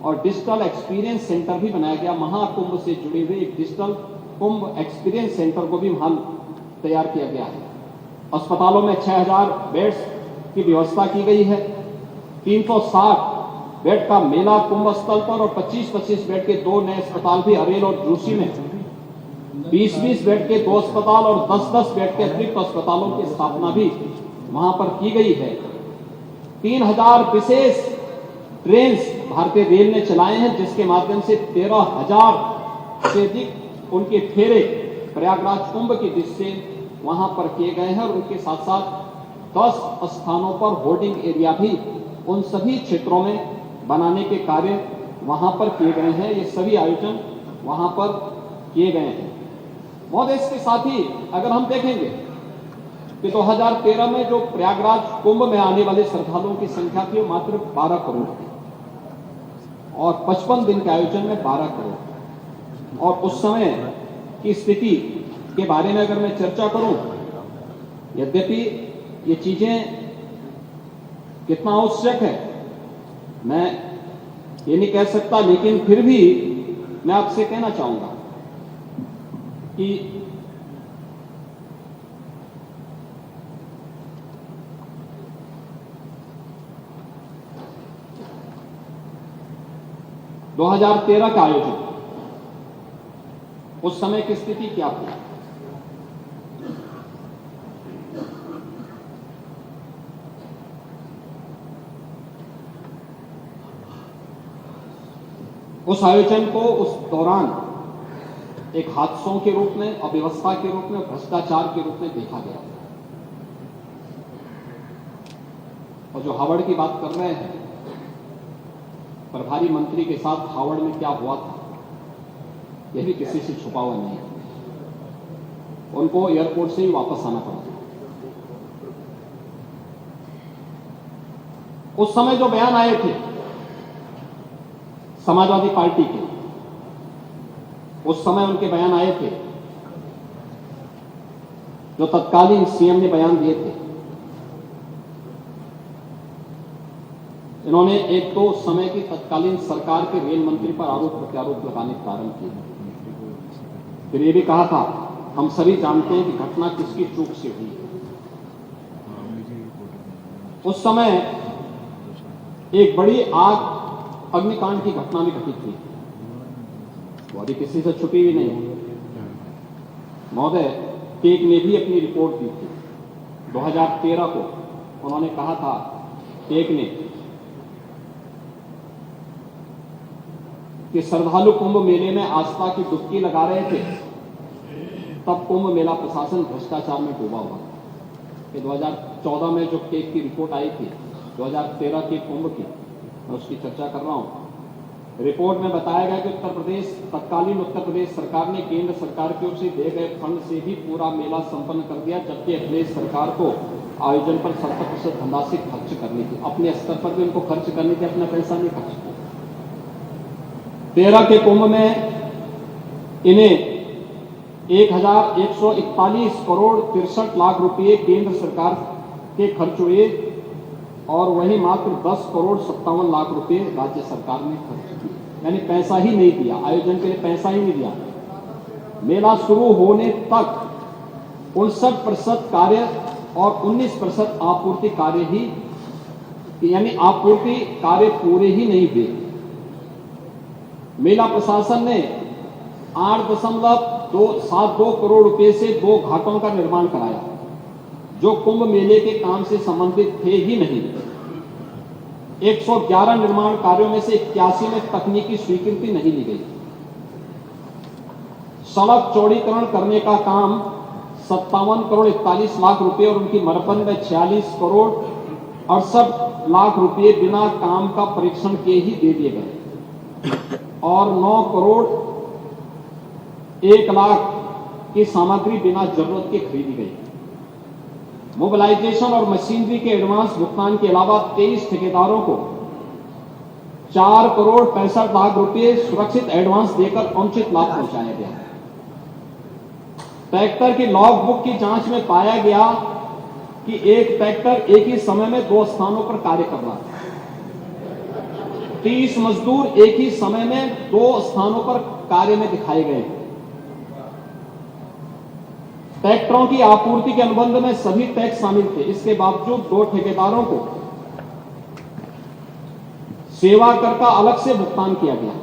और डिजिटल एक्सपीरियंस सेंटर भी बनाया गया। महाकुंभ से जुड़े हुए एक डिजिटल कुंभ एक्सपीरियंस सेंटर को भी वहां तैयार किया गया है। अस्पतालों में 6000 बेड्स की व्यवस्था की गई है। 360 बेड का मेला कुंभ स्थल पर और 25-25 बेड के 2 नए अस्पताल भी अरेल और जोशी में, 20-20 बेड के 2 अस्पताल और 10-10 बेड के अतिरिक्त अस्पतालों की स्थापना भी वहां पर की गई है। 3000 विशेष ट्रेन भारतीय रेल ने चलाए हैं, जिसके माध्यम से 13,000 से अधिक उनके फेरे प्रयागराज कुंभ की दिशा से वहां पर किए गए हैं। और उनके साथ साथ 10 स्थानों पर होर्डिंग एरिया भी उन सभी क्षेत्रों में बनाने के कार्य वहां पर किए गए हैं। ये सभी आयोजन वहां पर किए गए हैं। महोदय, इसके साथ ही अगर हम देखेंगे कि 2013 में जो प्रयागराज कुंभ में आने वाले श्रद्धालुओं की संख्या थी वो मात्र 12 करोड़ थी और 55 दिन के आयोजन में 12 करोड़। और उस समय की स्थिति के बारे में अगर मैं चर्चा करूं, यद्यपि ये चीजें कितना आवश्यक है मैं ये नहीं कह सकता, लेकिन फिर भी मैं आपसे कहना चाहूंगा कि (2013) का आयोजन उस समय की स्थिति क्या थी? उस आयोजन को उस दौरान एक हादसों के रूप में, अव्यवस्था के रूप में, भ्रष्टाचार के रूप में देखा गया। और जो हावड़ की बात कर रहे हैं, प्रभारी मंत्री के साथ हावड़ में क्या हुआ था यह भी किसी से छुपा हुआ नहीं है। उनको एयरपोर्ट से ही वापस आना पड़ा। उस समय जो बयान आए थे समाजवादी पार्टी के, उस समय उनके बयान आए थे, जो तत्कालीन सीएम ने बयान दिए थे। इन्होंने एक तो उस समय की तत्कालीन सरकार के रेल मंत्री पर आरोप प्रत्यारोप लगाने प्रारंभ किए। फिर ये भी कहा था हम सभी जानते हैं कि घटना किसकी चूक से हुई। उस समय एक बड़ी आग अग्निकांड की घटना भी घटित थी, वो अभी किसी से छुपी हुई नहीं। महोदय केक ने भी अपनी रिपोर्ट दी थी 2013 को। उन्होंने कहा था केक ने कि श्रद्धालु कुंभ मेले में आस्था की डुबकी लगा रहे थे, तब कुंभ मेला प्रशासन भ्रष्टाचार में डूबा हुआ। 2014 में जो केक की रिपोर्ट आई थी 2013 के कुंभ की, मैं उसकी चर्चा कर रहा हूं। रिपोर्ट में बताया गया कि तत्कालीन उत्तर प्रदेश सरकार ने केंद्र सरकार की ओर से दिए गए फंड से भी पूरा मेला संपन्न कर दिया, जबकि अखिलेश सरकार को आयोजन पर 70% धनराशि खर्च करनी थी। अपने स्तर पर भी उनको खर्च करनी थी, अपना पैसा नहीं खर्च किया। 13 के कुंभ में इन्हें 1141 करोड़ 63 लाख रुपए केंद्र सरकार के खर्च हुए और वहीं मात्र 10 करोड़ 57 लाख रुपए राज्य सरकार ने खर्च किए। यानी पैसा ही नहीं दिया, आयोजन के लिए पैसा ही नहीं दिया। मेला शुरू होने तक 59% कार्य और 19% आपूर्ति कार्य ही, यानी आपूर्ति कार्य पूरे ही नहीं हुए। मेला प्रशासन ने 8.272 करोड़ रुपए से 2 घाटों का निर्माण कराया, जो कुंभ मेले के काम से संबंधित थे ही नहीं। 111 निर्माण कार्यों में से 81 में तकनीकी स्वीकृति नहीं ली गई। सड़क चौड़ीकरण करने का काम 57 करोड़ 41 लाख रुपए और उनकी मरम्मत में 46 करोड़ 68 लाख रुपए बिना काम का परीक्षण किए ही दे दिए गए और 9 करोड़ 1 लाख की सामग्री बिना जरूरत के खरीदी गई। मोबिलाइजेशन और मशीनरी के एडवांस भुगतान के अलावा 23 ठेकेदारों को 4 करोड़ 65 लाख रुपए सुरक्षित एडवांस देकर अनुचित लाभ पहुंचाया गया। ट्रैक्टर की लॉग बुक की जांच में पाया गया कि एक ट्रैक्टर एक ही समय में 2 स्थानों पर कार्य कर रहा था। 30 मजदूर एक ही समय में 2 स्थानों पर कार्य में दिखाए गए। ट्रैक्टरों की आपूर्ति के अनुबंध में सभी टैक्स शामिल थे। इसके बावजूद 2 ठेकेदारों को सेवा कर का अलग से भुगतान किया गया।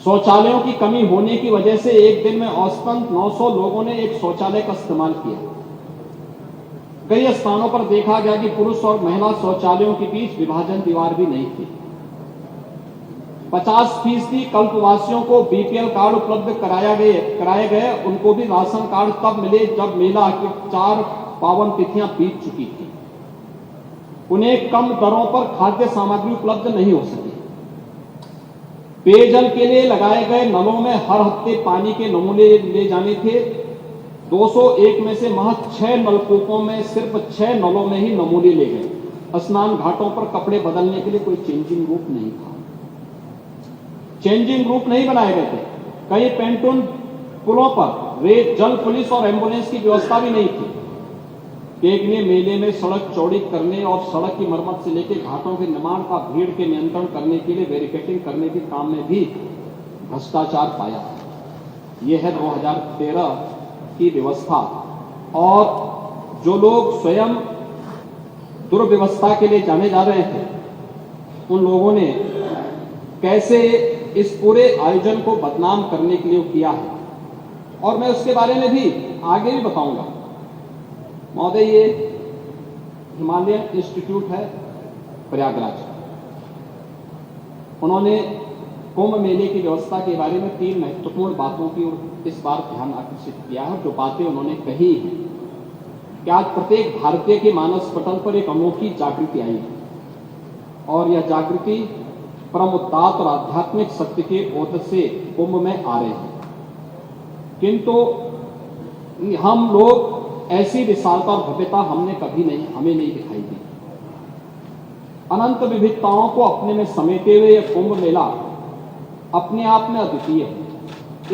शौचालयों की कमी होने की वजह से एक दिन में औसतन 900 लोगों ने एक शौचालय का इस्तेमाल किया। कई स्थानों पर देखा गया कि पुरुष और महिला शौचालयों के बीच विभाजन दीवार भी नहीं थी। 50% कल्पवासियों को बीपीएल कार्ड उपलब्ध कराए गए। उनको भी राशन कार्ड तब मिले जब मेला की 4 पावन तिथियां बीत चुकी थी। उन्हें कम दरों पर खाद्य सामग्री उपलब्ध नहीं हो सकी। पेयजल के लिए लगाए गए नलों में हर हफ्ते पानी के नमूने ले जाने थे। 201 में से महज 6 नलकूपों में सिर्फ 6 नलों में ही नमूने ले गए। स्नान घाटों पर कपड़े बदलने के लिए कोई चेंजिंग रूम नहीं था। चेंजिंग रूम नहीं बनाए गए थे। कई पेंटून पुलों पर रेत, जल पुलिस और एम्बुलेंस की व्यवस्था भी नहीं थी। केक ने मेले में सड़क चौड़ी करने और सड़क की मरम्मत से लेकर घाटों के निर्माण का भीड़ के नियंत्रण करने के लिए बैरिकेडिंग करने के काम में भी भ्रष्टाचार पाया। यह है 2013 की व्यवस्था। और जो लोग स्वयं दुर्व्यवस्था के लिए जाने जा रहे थे, उन लोगों ने कैसे इस पूरे आयोजन को बदनाम करने के लिए किया है, और मैं उसके बारे में भी आगे भी बताऊंगा। महोदय, ये हिमालयन इंस्टीट्यूट है प्रयागराज। उन्होंने कुंभ मेले की व्यवस्था के बारे में 3 महत्वपूर्ण बातों की ओर इस बार ध्यान आकर्षित किया है। जो बातें उन्होंने कही हैं कि आज प्रत्येक भारतीय के मानस पटल पर एक अनोखी जागृति आई है, और यह जागृति परम उदात्त और आध्यात्मिक सत्य के ओत से कुंभ में आ रहे हैं। किंतु हम लोग ऐसी विशालता और भव्यता हमें नहीं दिखाई दी। अनंत विविधताओं को अपने में समेटे हुए यह कुंभ मेला अपने आप में अद्वितीय है।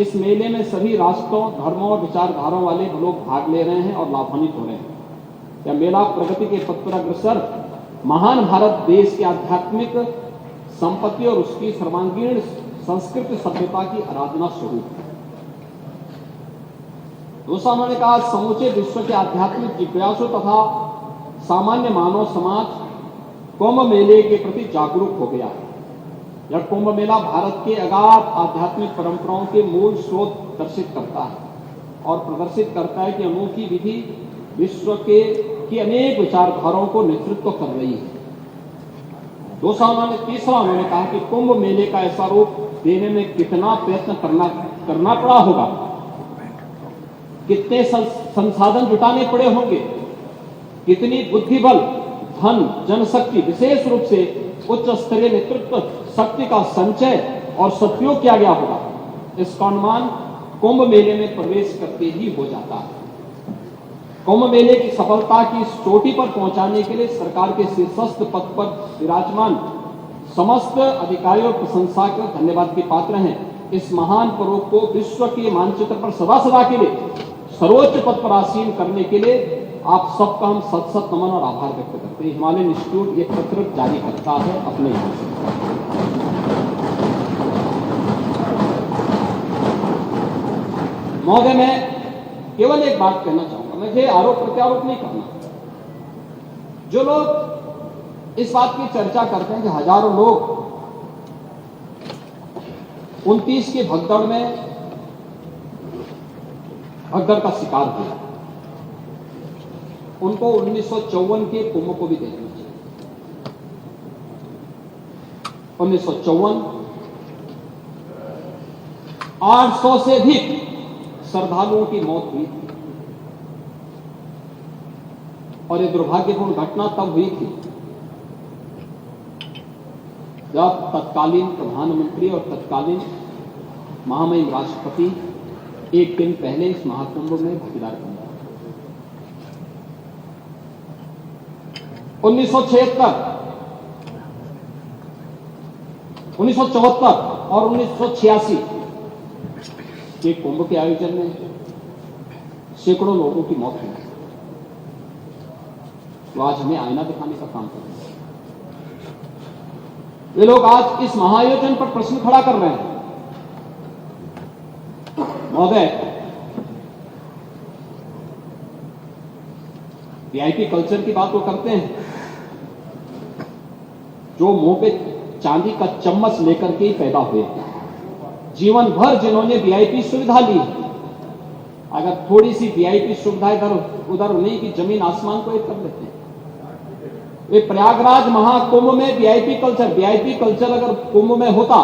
इस मेले में सभी राष्ट्रों, धर्मों और विचारधाराओं वाले लोग भाग ले रहे हैं और लाभान्वित हो रहे हैं। यह मेला प्रगति के पथ पर अग्रसर महान भारत देश की आध्यात्मिक संपत्ति और उसकी सर्वांगीण संस्कृति सभ्यता की आराधना स्वरूप है। दूसरा उन्होंने कहा समूचे विश्व के आध्यात्मिक जिज्ञासु तथा सामान्य मानव समाज कुंभ मेले के प्रति जागरूक हो गया है। यह कुंभ मेला भारत के अगाध आध्यात्मिक परंपराओं के मूल स्रोत दर्शित करता है और प्रदर्शित करता है कि अनोखी विधि विश्व की अनेक विचारधाराओं को नेतृत्व कर रही है। तीसरा उन्होंने कहा कि कुंभ मेले का ऐसा रूप देने में कितना प्रयत्न करना पड़ा होगा, कितने संसाधन जुटाने पड़े होंगे, कितनी बुद्धिबल, धन, जनशक्ति, विशेष रूप से उच्च स्तरीय नेतृत्व शक्ति का संचय और सदुपयोग किया गया होगा। इसका अनुमान कुंभ मेले में प्रवेश करके ही हो जाता है। कुंभ मेले की सफलता की इस चोटी पर पहुंचाने के लिए सरकार के शीर्षस्थ पद पर विराजमान समस्त अधिकारियों और प्रशंसा के धन्यवाद के पात्र हैं। इस महान पर्व को विश्व के मानचित्र पर सदा सदा के लिए सर्वोच्च पद पर आसीन करने के लिए आप सबका हम सत सत नमन और आभार व्यक्त करते हैं। हिमालयन इंस्टीट्यूट एक पत्र जारी करता है अपने यहाँ से। महोदय, मैं केवल एक बात कहना चाहूंगा, मुझे आरोप प्रत्यारोप नहीं करना। जो लोग इस बात की चर्चा करते हैं कि हजारों लोग 29 की भगदड़ का शिकार हुए, उनको 1954 के कुंभ को भी देखना चाहिए। 1954 800 से अधिक श्रद्धालुओं की मौत हुई थी और यह दुर्भाग्यपूर्ण घटना तब हुई थी जब तत्कालीन प्रधानमंत्री और तत्कालीन महामहिम राष्ट्रपति एक दिन पहले इस महाकुंभ में भागीदार बन गए। 1976, 1974 और 1986 के कुंभ के आयोजन में सैकड़ों लोगों की मौत हुई। तो आज हमें आईना दिखाने का काम कर रहे हैं। वे लोग आज इस महाआयोजन पर प्रश्न खड़ा कर रहे हैं। महोदय, वीआईपी कल्चर की बात वो करते हैं जो मुंह पे चांदी का चम्मच लेकर के ही पैदा हुए, जीवन भर जिन्होंने वीआईपी सुविधा ली। अगर थोड़ी सी वीआईपी सुविधा इधर उधर नहीं कि जमीन आसमान को एक कर लेते हैं। वे प्रयागराज महाकुंभ में वीआईपी कल्चर अगर कुंभ में होता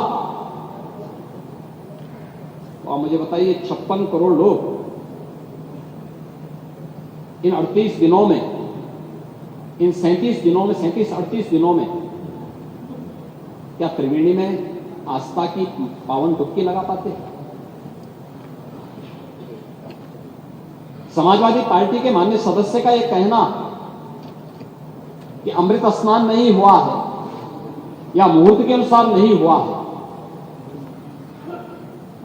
तो आप मुझे बताइए 56 करोड़ लोग इन 38 दिनों में, इन 37-38 दिनों में क्या त्रिवेणी में आस्था की पावन डुबकी लगा पाते? समाजवादी पार्टी के माननीय सदस्य का यह कहना कि अमृत स्नान नहीं हुआ है या मुहूर्त के अनुसार नहीं हुआ है,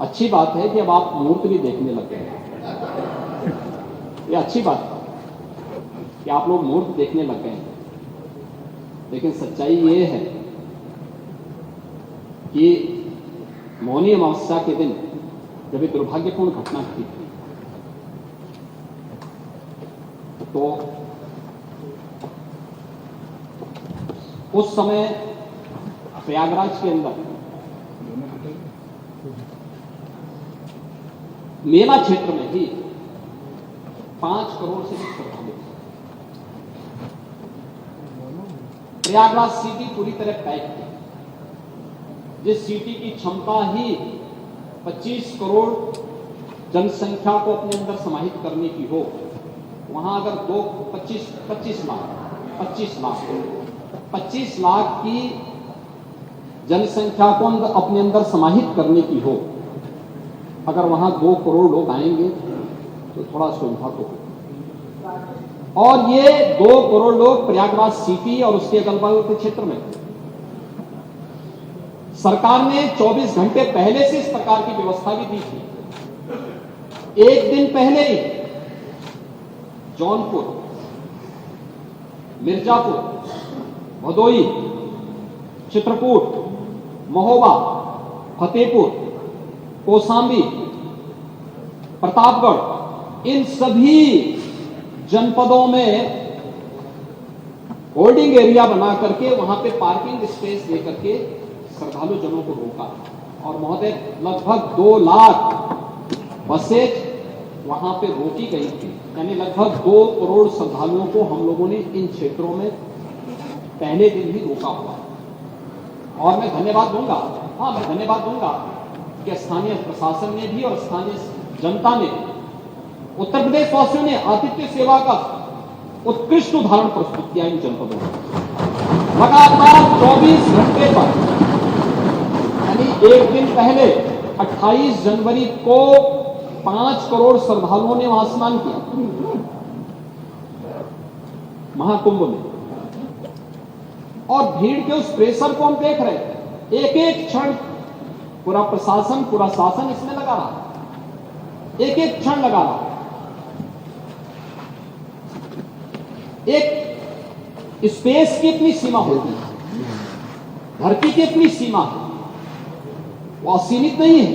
अच्छी बात है कि अब आप मुहूर्त भी देखने लग गए। यह अच्छी बात है कि आप लोग मुहूर्त देखने लग गए, लेकिन सच्चाई यह है कि मौनी अमावस्या के दिन जब एक दुर्भाग्यपूर्ण घटना घटी थी तो उस समय प्रयागराज के अंदर मेला क्षेत्र में ही 5 करोड़ से अधिक श्रद्धालु थे। प्रयागराज सिटी पूरी तरह पैक थी। जिस सिटी की क्षमता ही 25 करोड़ जनसंख्या को अपने अंदर समाहित करने की हो, वहां अगर 25 लाख की जनसंख्या को अपने अंदर समाहित करने की हो, अगर वहां 2 करोड़ लोग आएंगे तो थोड़ा सुविधा तो हो। और ये 2 करोड़ लोग प्रयागराज सिटी और उसके अगल बगल के क्षेत्र में, सरकार ने 24 घंटे पहले से इस प्रकार की व्यवस्था भी दी थी। एक दिन पहले ही जौनपुर, मिर्जापुर, भदोई, चित्रकूट, महोबा, फतेहपुर, कौशाम्बी, प्रतापगढ़, इन सभी जनपदों में होल्डिंग एरिया बना करके वहां पे पार्किंग स्पेस दे करके श्रद्धालु जनों को रोका। और महोदय लगभग 2 लाख बसें वहां पे रोकी गई थी, यानी लगभग 2 करोड़ श्रद्धालुओं को हम लोगों ने इन क्षेत्रों में पहले दिन ही रोका हुआ। और मैं धन्यवाद दूंगा, मैं धन्यवाद दूंगा कि स्थानीय प्रशासन ने भी और स्थानीय जनता ने, उत्तर प्रदेश वासियों ने आतिथ्य सेवा का उत्कृष्ट उदाहरण प्रस्तुत किया इन जनपदों में। लगातार 24 घंटे पर, यानी एक दिन पहले 28 जनवरी को 5 करोड़ श्रद्धालुओं ने वहां स्नान किया महाकुंभ में। और भीड़ के उस प्रेशर को हम देख रहे थे, एक एक क्षण पूरा प्रशासन, पूरा शासन इसमें लगा रहा, एक एक क्षण लगा रहा। एक स्पेस की इतनी सीमा होती है, धरती की इतनी सीमा है, वो असीमित नहीं है।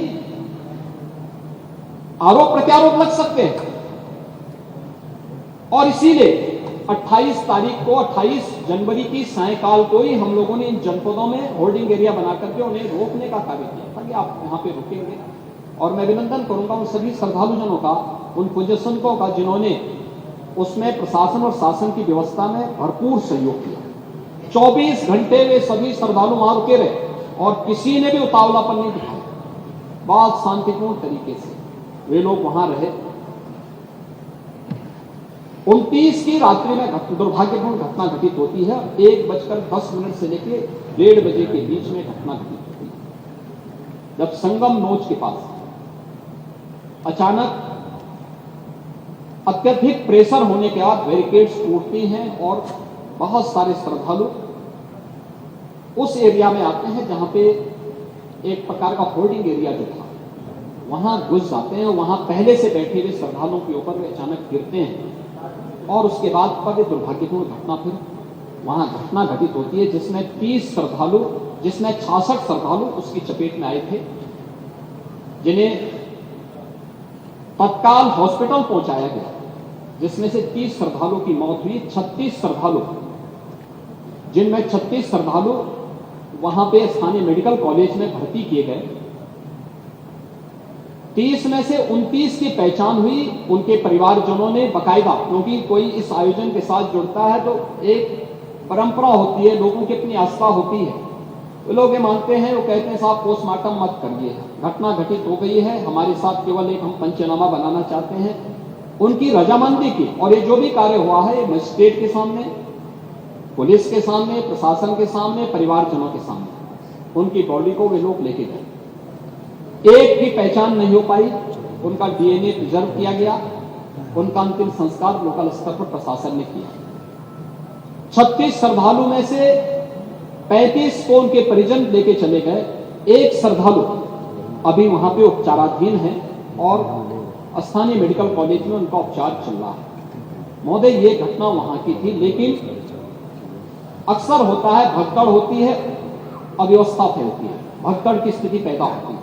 आरोप प्रत्यारोप लग सकते हैं, और इसीलिए 28 तारीख को, 28 जनवरी की सायंकाल को ही हम लोगों ने इन जनपदों में होल्डिंग एरिया बना करके उन्हें रोकने का कार्य किया था कि आप यहां पे रुकेंगे। और मैं अभिनंदन करूंगा उन सभी श्रद्धालुजनों का, उन पूज्य संतों का, जिन्होंने उसमें प्रशासन और शासन की व्यवस्था में भरपूर सहयोग किया। 24 घंटे वे सभी श्रद्धालु वहां रुके रहे और किसी ने भी उतावलापन नहीं दिखाया। बहुत शांतिपूर्ण तरीके से वे लोग वहां रहे। 29 की रात्रि में दुर्भाग्यपूर्ण घटना घटित होती है। 1:10 से लेकर 1:30 बजे के बीच में घटना घटित होती है, जब संगम नोच के पास अचानक अत्यधिक प्रेशर होने के बाद बैरिकेड्स टूटती हैं और बहुत सारे श्रद्धालु उस एरिया में आते हैं जहां पे एक प्रकार का होल्डिंग एरिया जो था वहां घुस जाते हैं। वहां पहले से बैठे हुए श्रद्धालुओं के ऊपर वे अचानक गिरते हैं और उसके बाद पर दुर्भाग्यपूर्ण घटना फिर वहां घटना घटित होती है, जिसमें 30 श्रद्धालु, जिसमें 66 श्रद्धालु उसकी चपेट में आए थे, जिन्हें तत्काल हॉस्पिटल पहुंचाया गया, जिसमें से 30 श्रद्धालु की मौत हुई। 36 श्रद्धालु, जिनमें 36 श्रद्धालु वहां पे स्थानीय मेडिकल कॉलेज में भर्ती किए गए। 30 में से 29 की पहचान हुई। उनके परिवारजनों ने बकायदा, क्योंकि कोई इस आयोजन के साथ जुड़ता है तो एक परंपरा होती है, लोगों की अपनी आस्था होती है, वो लोग ये मानते हैं, वो कहते हैं साहब पोस्टमार्टम मत करिए, घटना घटित हो गई है, हमारे साथ केवल एक हम पंचनामा बनाना चाहते हैं। उनकी रजामंदी की, और ये जो भी कार्य हुआ है मजिस्ट्रेट के सामने, पुलिस के सामने, प्रशासन के सामने, परिवारजनों के सामने उनकी बॉडी को वे लोग लेके गए। एक की पहचान नहीं हो पाई, उनका डीएनए प्रिजर्व किया गया, उनका अंतिम संस्कार लोकल स्तर पर प्रशासन ने किया। 36 श्रद्धालु में से 35 को उनके परिजन लेके चले गए। एक श्रद्धालु अभी वहां पे उपचाराधीन है और स्थानीय मेडिकल कॉलेज में उनका उपचार चल रहा है। महोदय, ये घटना वहां की थी, लेकिन अक्सर होता है, भगदड़ होती है, अव्यवस्था फैलती है, भगदड़ की स्थिति पैदा होती है,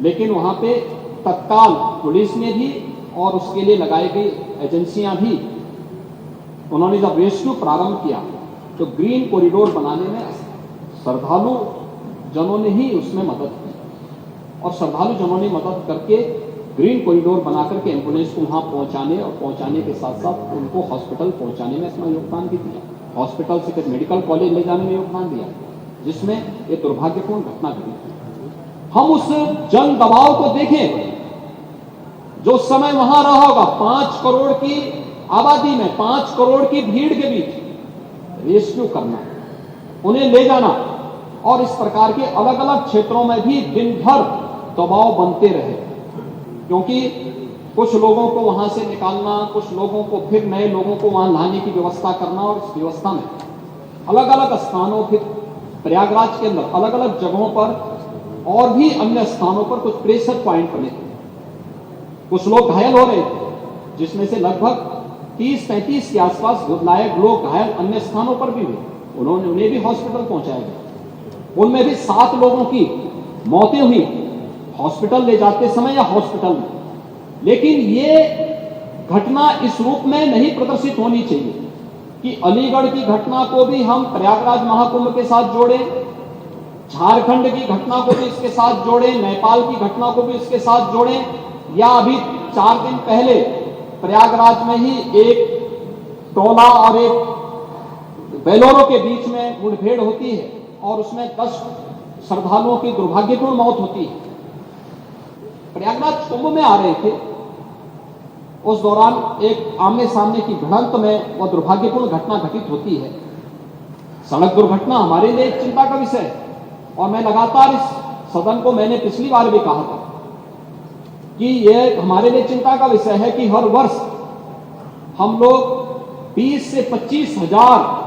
लेकिन वहां पे तत्काल पुलिस ने भी और उसके लिए लगाई गई एजेंसियां भी, उन्होंने जब रेस्क्यू प्रारंभ किया तो ग्रीन कॉरिडोर बनाने में श्रद्धालु जनों ने ही उसमें मदद की, और श्रद्धालु जनों ने मदद करके ग्रीन कॉरिडोर बना करके एम्बुलेंस को वहां पहुंचाने और पहुंचाने के साथ साथ उनको हॉस्पिटल पहुंचाने में अपना योगदान भी दिया, हॉस्पिटल से मेडिकल कॉलेज ले जाने में योगदान दिया, जिसमें ये दुर्भाग्यपूर्ण घटना घटी। हम उस जन दबाव को देखें जो समय वहां रहा होगा। 5 करोड़ की आबादी में, 5 करोड़ की भीड़ के बीच रेस्क्यू करना, उन्हें ले जाना, और इस प्रकार के अलग अलग क्षेत्रों में भी दिन भर दबाव बनते रहे, क्योंकि कुछ लोगों को वहां से निकालना, कुछ लोगों को फिर नए लोगों को वहां लाने की व्यवस्था करना, और इस व्यवस्था में अलग अलग स्थानों, फिर प्रयागराज के अंदर अलग अलग जगहों पर और भी अन्य स्थानों पर कुछ प्रेशर पॉइंट बने थे। कुछ लोग घायल हो रहे थे, जिसमें से लगभग 30-35 के आसपास लायक लोग घायल अन्य स्थानों पर भी हुए, उन्हें भी हॉस्पिटल पहुंचाया गया। उनमें भी 7 लोगों की मौतें हुई हॉस्पिटल ले जाते समय या हॉस्पिटल में, लेकिन ये घटना इस रूप में नहीं प्रदर्शित होनी चाहिए कि अलीगढ़ की घटना को भी हम प्रयागराज महाकुंभ के साथ जोड़ें, झारखंड की घटना को भी इसके साथ जोड़ें, नेपाल की घटना को भी इसके साथ जोड़ें, या अभी 4 दिन पहले प्रयागराज में ही एक टोला और एक बेलोरो के बीच में मुठभेड़ होती है और उसमें 10 श्रद्धालुओं की दुर्भाग्यपूर्ण मौत होती है। प्रयागराज कुंभ में आ रहे थे, उस दौरान एक आमने सामने की भिड़ंत में वह दुर्भाग्यपूर्ण घटना घटित होती है। सड़क दुर्घटना हमारे लिए एक चिंता का विषय है और मैं लगातार इस सदन को मैंने पिछली बार भी कहा था कि यह हमारे लिए चिंता का विषय है कि हर वर्ष हम लोग 20 से 25 हजार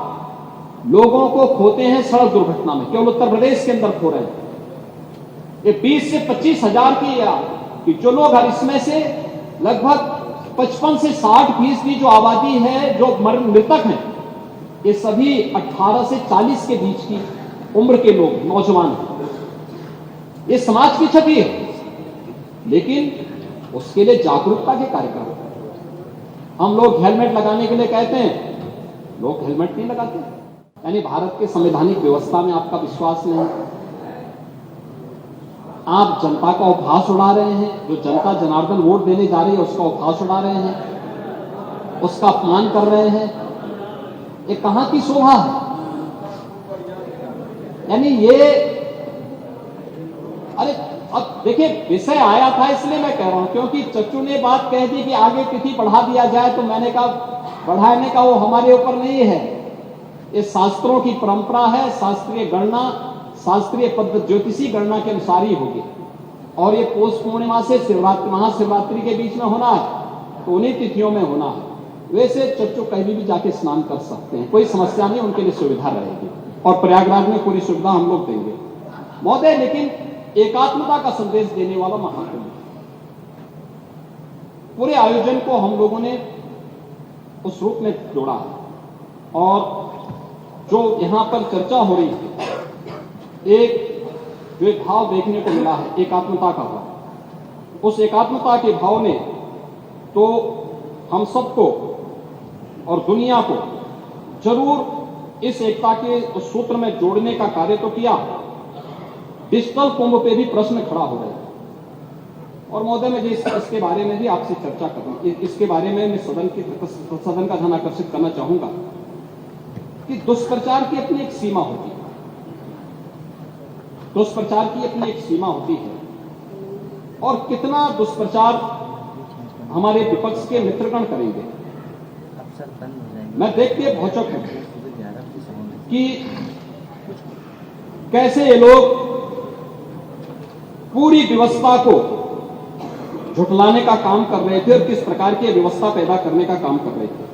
लोगों को खोते हैं सड़क दुर्घटना में, केवल उत्तर प्रदेश के अंदर खो रहे हैं। ये 20 से 25 हजार की जो लोग हैं, इसमें से लगभग 55 से 60% जो आबादी है, जो मृतक हैं, ये सभी 18 से 40 के बीच की उम्र के लोग, नौजवान हैं। ये समाज की क्षति है, लेकिन उसके लिए जागरूकता के कार्यक्रम। हम लोग हेलमेट लगाने के लिए कहते हैं, लोग हेलमेट नहीं लगाते, यानी भारत के संवैधानिक व्यवस्था में आपका विश्वास नहीं। आप जनता का उपहास उड़ा रहे हैं, जो जनता जनार्दन वोट देने जा रही है उसका उपहास उड़ा रहे हैं, उसका अपमान कर रहे हैं। ये कहां की शोभा है? यानी ये, अरे अब देखिए, विषय आया था इसलिए मैं कह रहा हूं, क्योंकि चच्चू ने बात कह दी कि आगे तिथि बढ़ा दिया जाए, तो मैंने कहा बढ़ाने का वो हमारे ऊपर नहीं है, ये शास्त्रों की परंपरा है। शास्त्रीय गणना, शास्त्रीय पद्धति, ज्योतिषी गणना के अनुसार ही होगी और ये पौष पूर्णिमा से शिवरात्रि, महाशिवरात्रि के बीच में होना है, तो उन्हीं तिथियों में होना है। वैसे चच्चू कहीं भी जाके स्नान कर सकते हैं, कोई समस्या नहीं, उनके लिए सुविधा रहेगी और प्रयागराज में पूरी सुविधा हम लोग देंगे महोदय। लेकिन एकात्मता का संदेश देने वाला महाकुंभ, पूरे आयोजन को हम लोगों ने उस रूप में जोड़ा और जो यहां पर चर्चा हो रही है, एक जो एक भाव देखने को मिला है, एकात्मता का भाव। उस एकात्मता के भाव ने तो हम सबको और दुनिया को जरूर इस एकता के उस सूत्र में जोड़ने का कार्य तो किया। डिजिटल कुंभ पे भी प्रश्न खड़ा हो रहा है और महोदय मैं इसके बारे में भी आपसे चर्चा करूं, इसके बारे में मैं सदन का ध्यान आकर्षित करना चाहूंगा कि दुष्प्रचार की अपनी एक सीमा होती है, दुष्प्रचार की अपनी एक सीमा होती है और कितना दुष्प्रचार हमारे विपक्ष के मित्रगण करेंगे। मैं देख के भौचक हूं कि कैसे ये लोग पूरी व्यवस्था को झुठलाने का काम कर रहे थे और किस प्रकार की व्यवस्था पैदा करने का काम कर रहे थे।